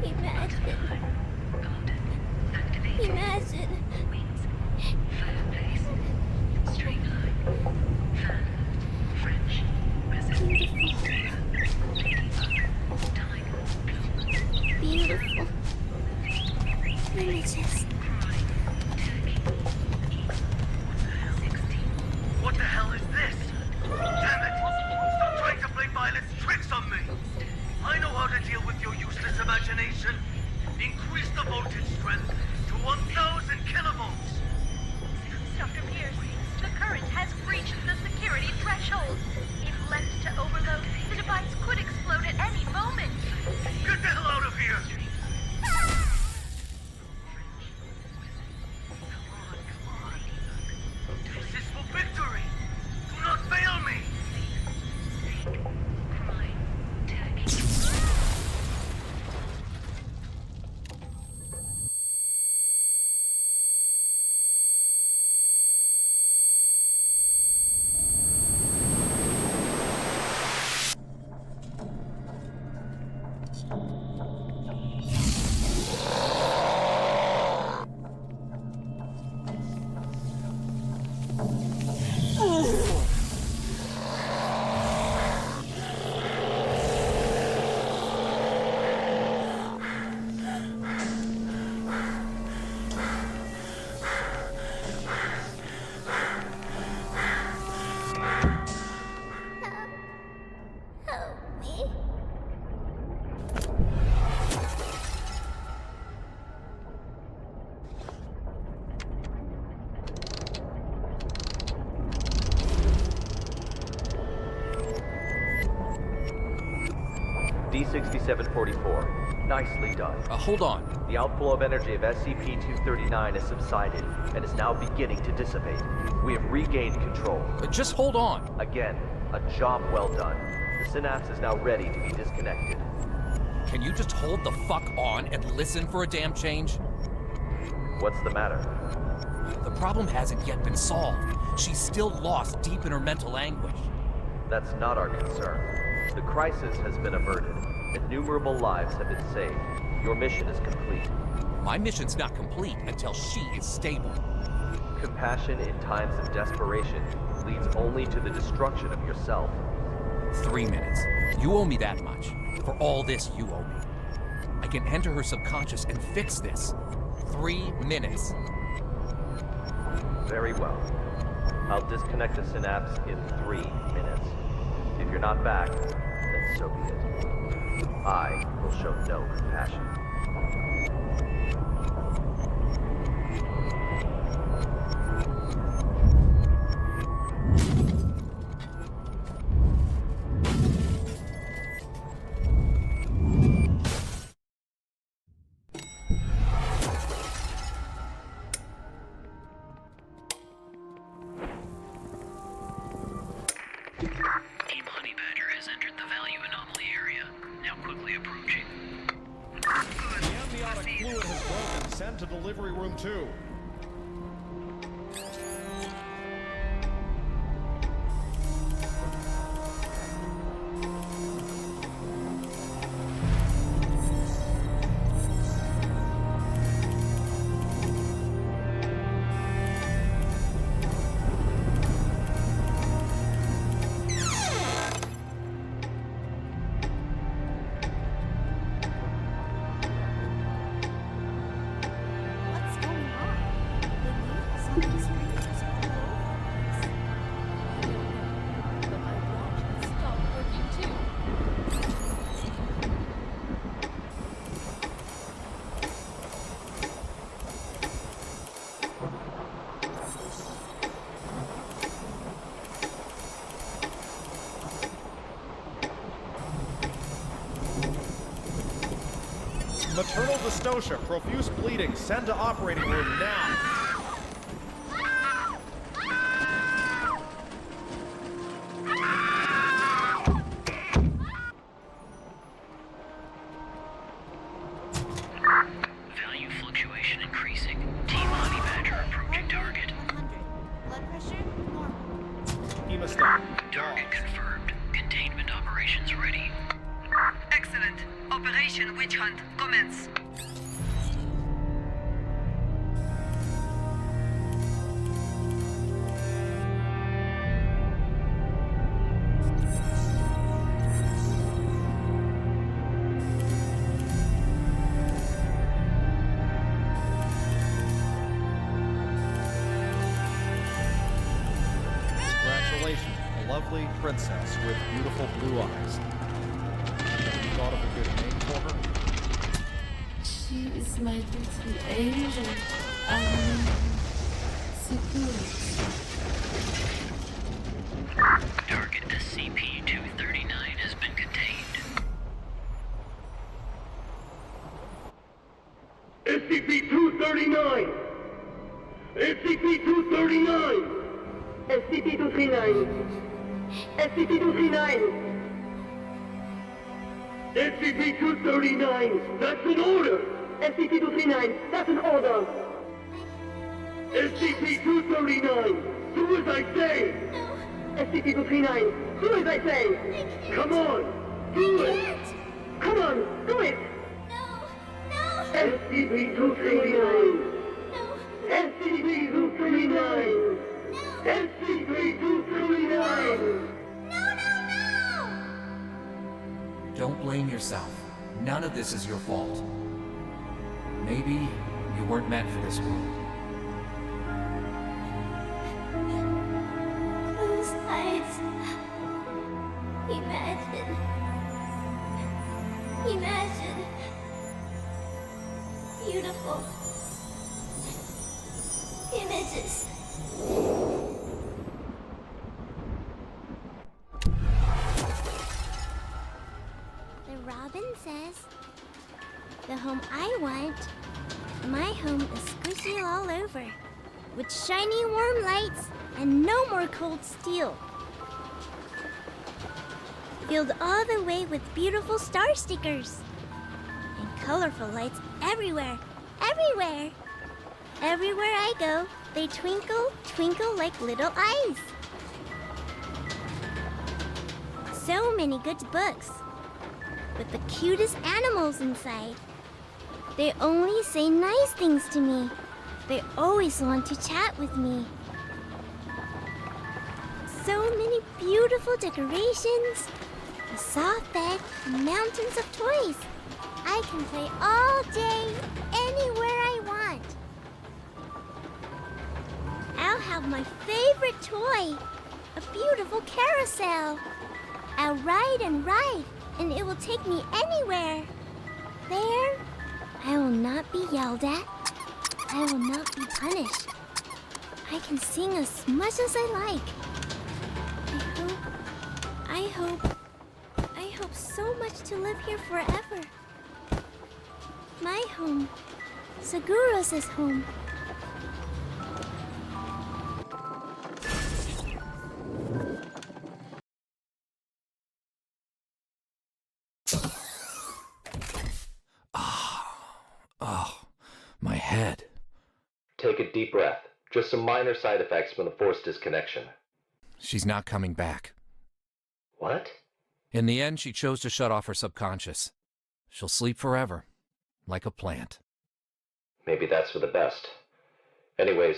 Imagine. Imagine. Beautiful. Images. What the hell is this? Damn it! Stop trying to play violent tricks on me! I know how to deal with your useless imagination. Increase the voltage strength to 1000 kilovolts! Dr. Pierce, the current has breached the security threshold. If left to overload, the device could explode at any moment. Get the hell out of here! This is for victory! Do not fail me! D6744, nicely done. Hold on. The outflow of energy of SCP-239 has subsided and is now beginning to dissipate. We have regained control. Just hold on. Again, a job well done. The synapse is now ready to be disconnected. Can you just hold the fuck on and listen for a damn change? What's the matter? The problem hasn't yet been solved. She's still lost deep in her mental anguish. That's not our concern. The crisis has been averted. Innumerable lives have been saved. Your mission is complete. My mission's not complete until she is stable. Compassion in times of desperation leads only to the destruction of yourself. 3 minutes. You owe me that much. For all this you owe me. I can enter her subconscious and fix this. 3 minutes. Very well. I'll disconnect the synapse in 3 minutes. If you're not back, then so be it. I will show no compassion. Team Honey Badger has entered the value anomaly area. Now quickly approaching. The amniotic fluid has broken. Send to delivery room 2. Maternal dystocia, profuse bleeding. Send to operating room now. Value fluctuation increasing. Team Honey Badger approaching target. 100. Blood pressure, normal. Hemostat. Target confirmed. Containment operations ready. Excellent. Operation Witch Hunt, commence. Congratulations, a lovely princess with beautiful blue eyes. Thought of a good name for her? She is my little angel. I'm secure. Target SCP-239 has been contained. SCP-239! SCP-239! SCP-239! SCP-239! SCP-239! That's an order! SCP-239! That's an order! SCP-239! Do as I say! No! SCP-239! Do as I say! Come on! Do it! Come on! Do it! No! SCP-239! No! SCP-239! SCP-239! Don't blame yourself. None of this is your fault. Maybe you weren't meant for this world. Close eyes. Imagine. Imagine. Beautiful. Images. They robbed says. The home I want, my home is squishy all over, with shiny warm lights and no more cold steel. Filled all the way with beautiful star stickers. And colorful lights everywhere, everywhere. Everywhere I go, they twinkle, twinkle like little eyes. So many good books, with the cutest animals inside. They only say nice things to me. They always want to chat with me. So many beautiful decorations, a soft bed, and mountains of toys. I can play all day, anywhere I want. I'll have my favorite toy, a beautiful carousel. I'll ride and ride, and it will take me anywhere. There, I will not be yelled at. I will not be punished. I can sing as much as I like. I hope so much to live here forever. My home, Seguros' home. Oh, my head. Take a deep breath. Just some minor side effects from the forced disconnection. She's not coming back. What? In the end, she chose to shut off her subconscious. She'll sleep forever, like a plant. Maybe that's for the best. Anyways,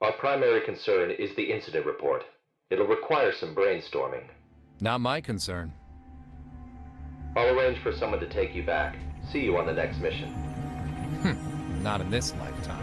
our primary concern is the incident report. It'll require some brainstorming. Not my concern. I'll arrange for someone to take you back. See you on the next mission. Not in this lifetime.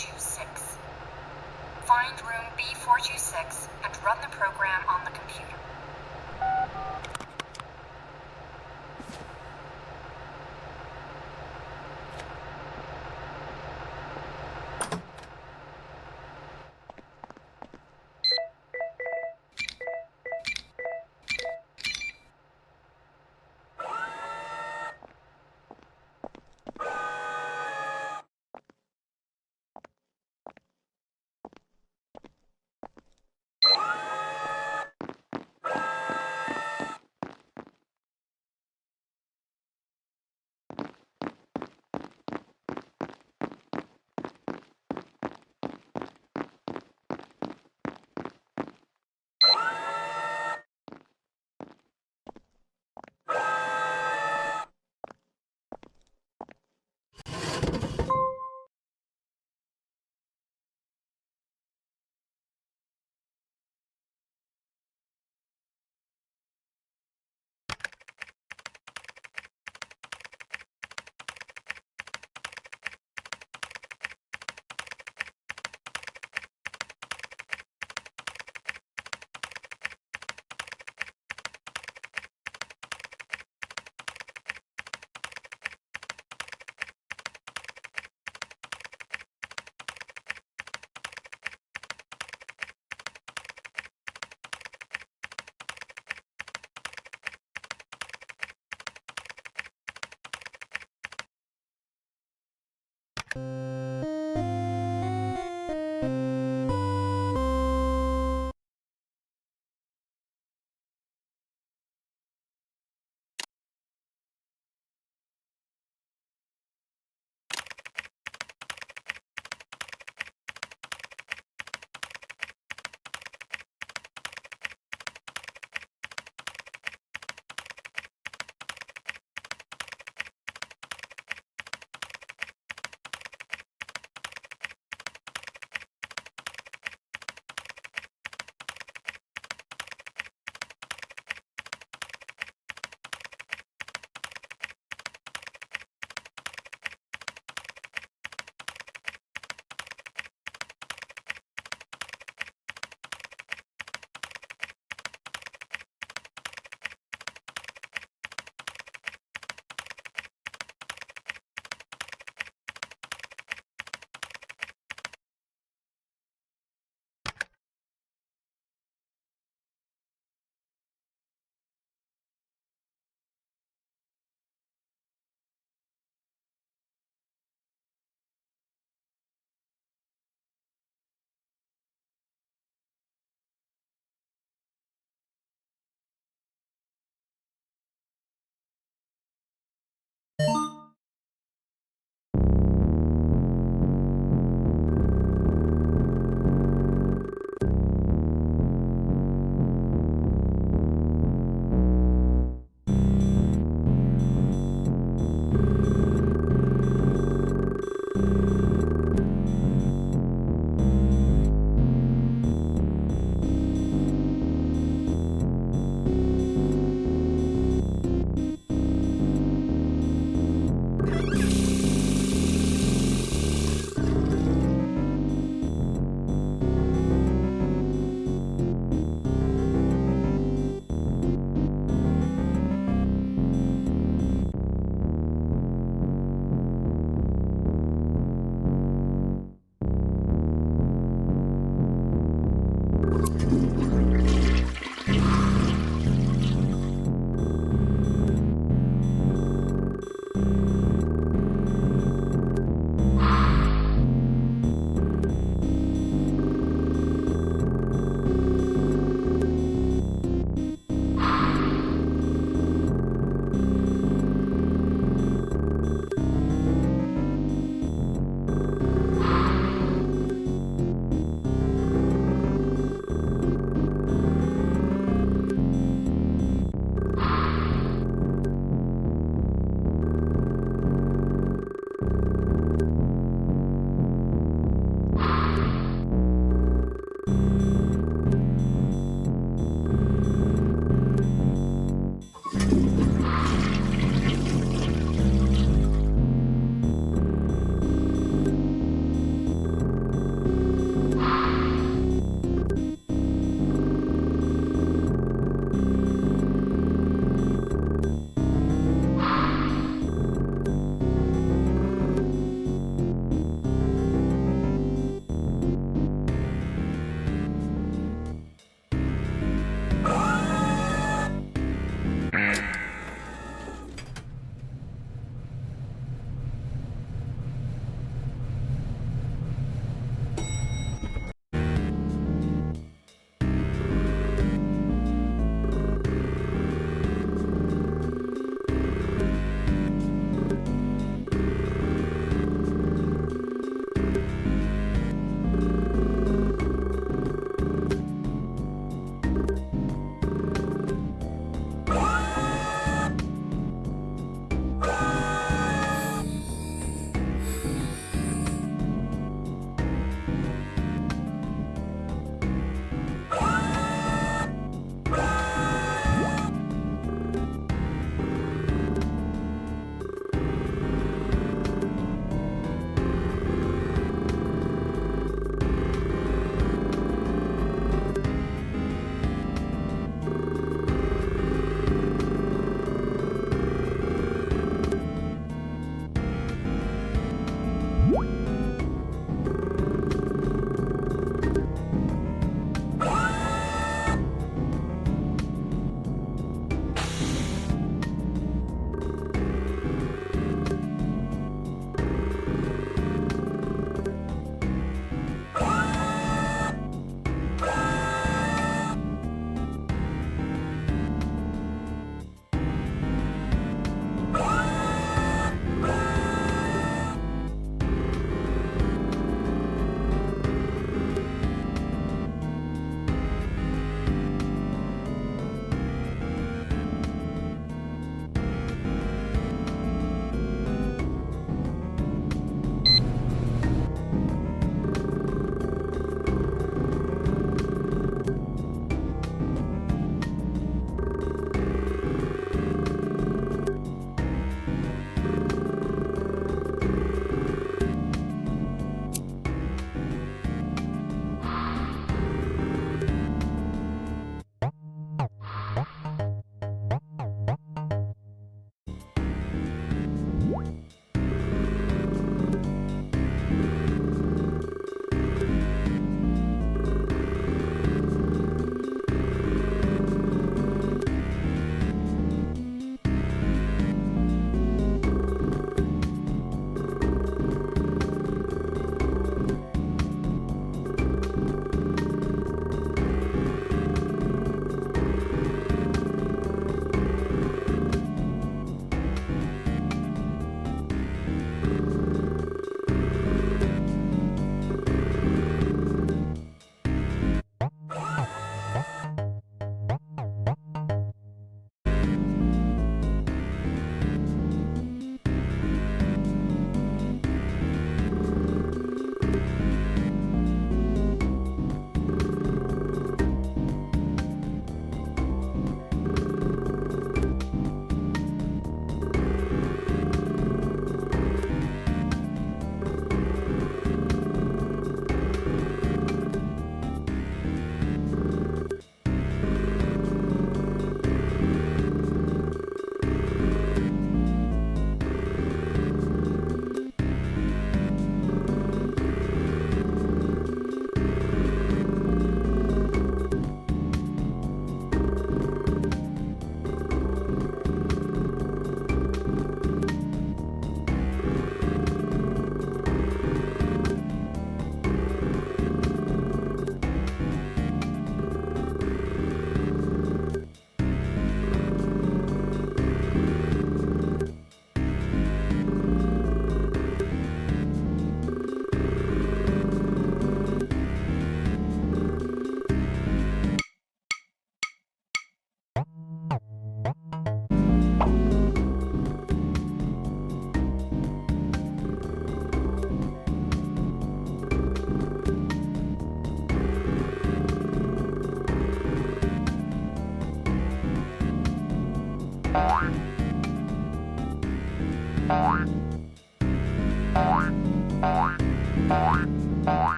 B426. Find room B426 and run the program on the computer.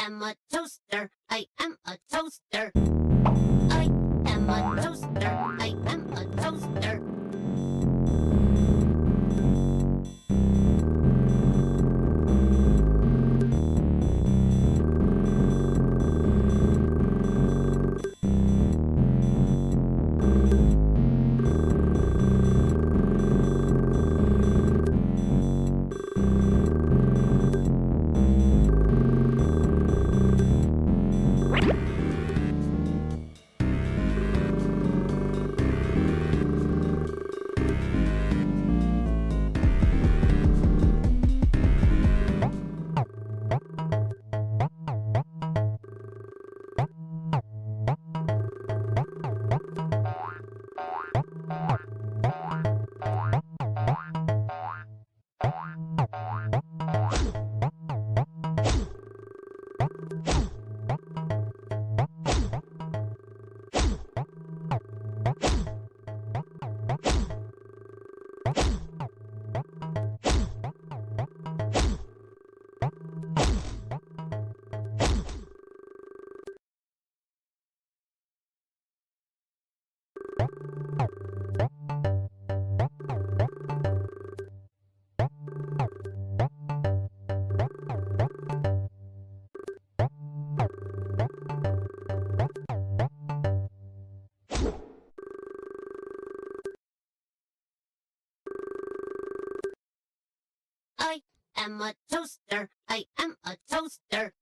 am a toaster. I am a toaster. I am a toaster. I am a toaster. I am a toaster. I am a toaster.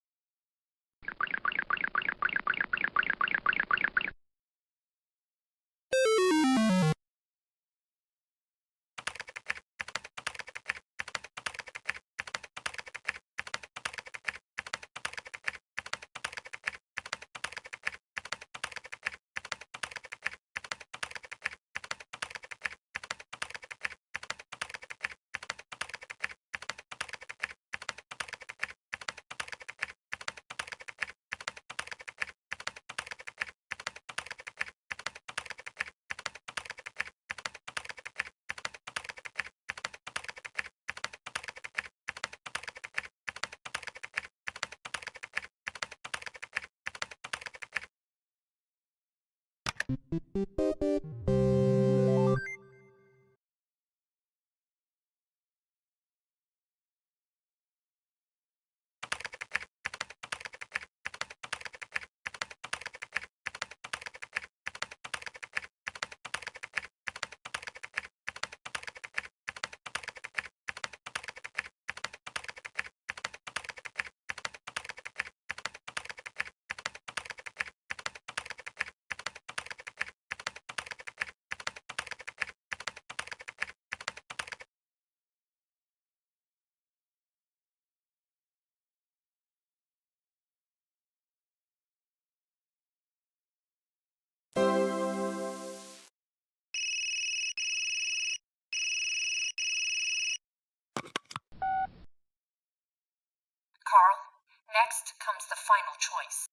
Carl, next comes the final choice.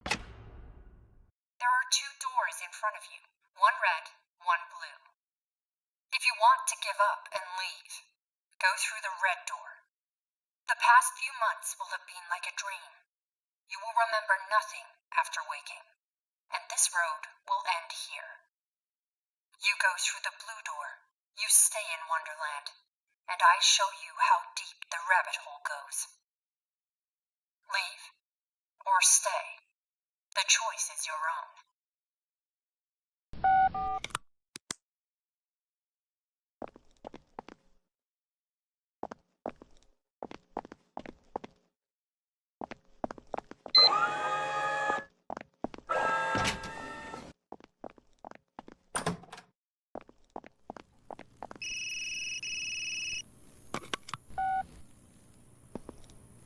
There are 2 doors in front of you, one red, one blue. If you want to give up and leave, go through the red door. The past few months will have been like a dream. You will remember nothing after waking, and this road will end here. You go through the blue door, you stay in Wonderland, and I show you how deep the rabbit hole goes. Leave, or stay. The choice is your own.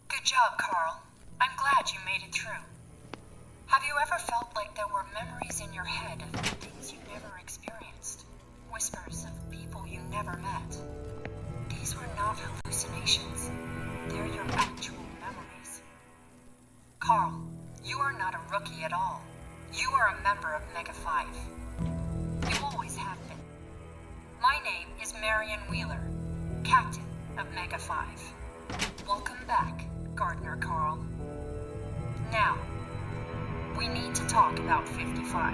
Good job, Carl. I'm glad you made it through. Have you ever felt like there were memories in your head of things you never experienced? Whispers of people you never met? These were not hallucinations. They're your actual memories. Carl, you are not a rookie at all. You are a member of Mega 5. You always have been. My name is Marion Wheeler, Captain of Mega 5. Welcome back, Gardener Carl. Now, we need to talk about 55.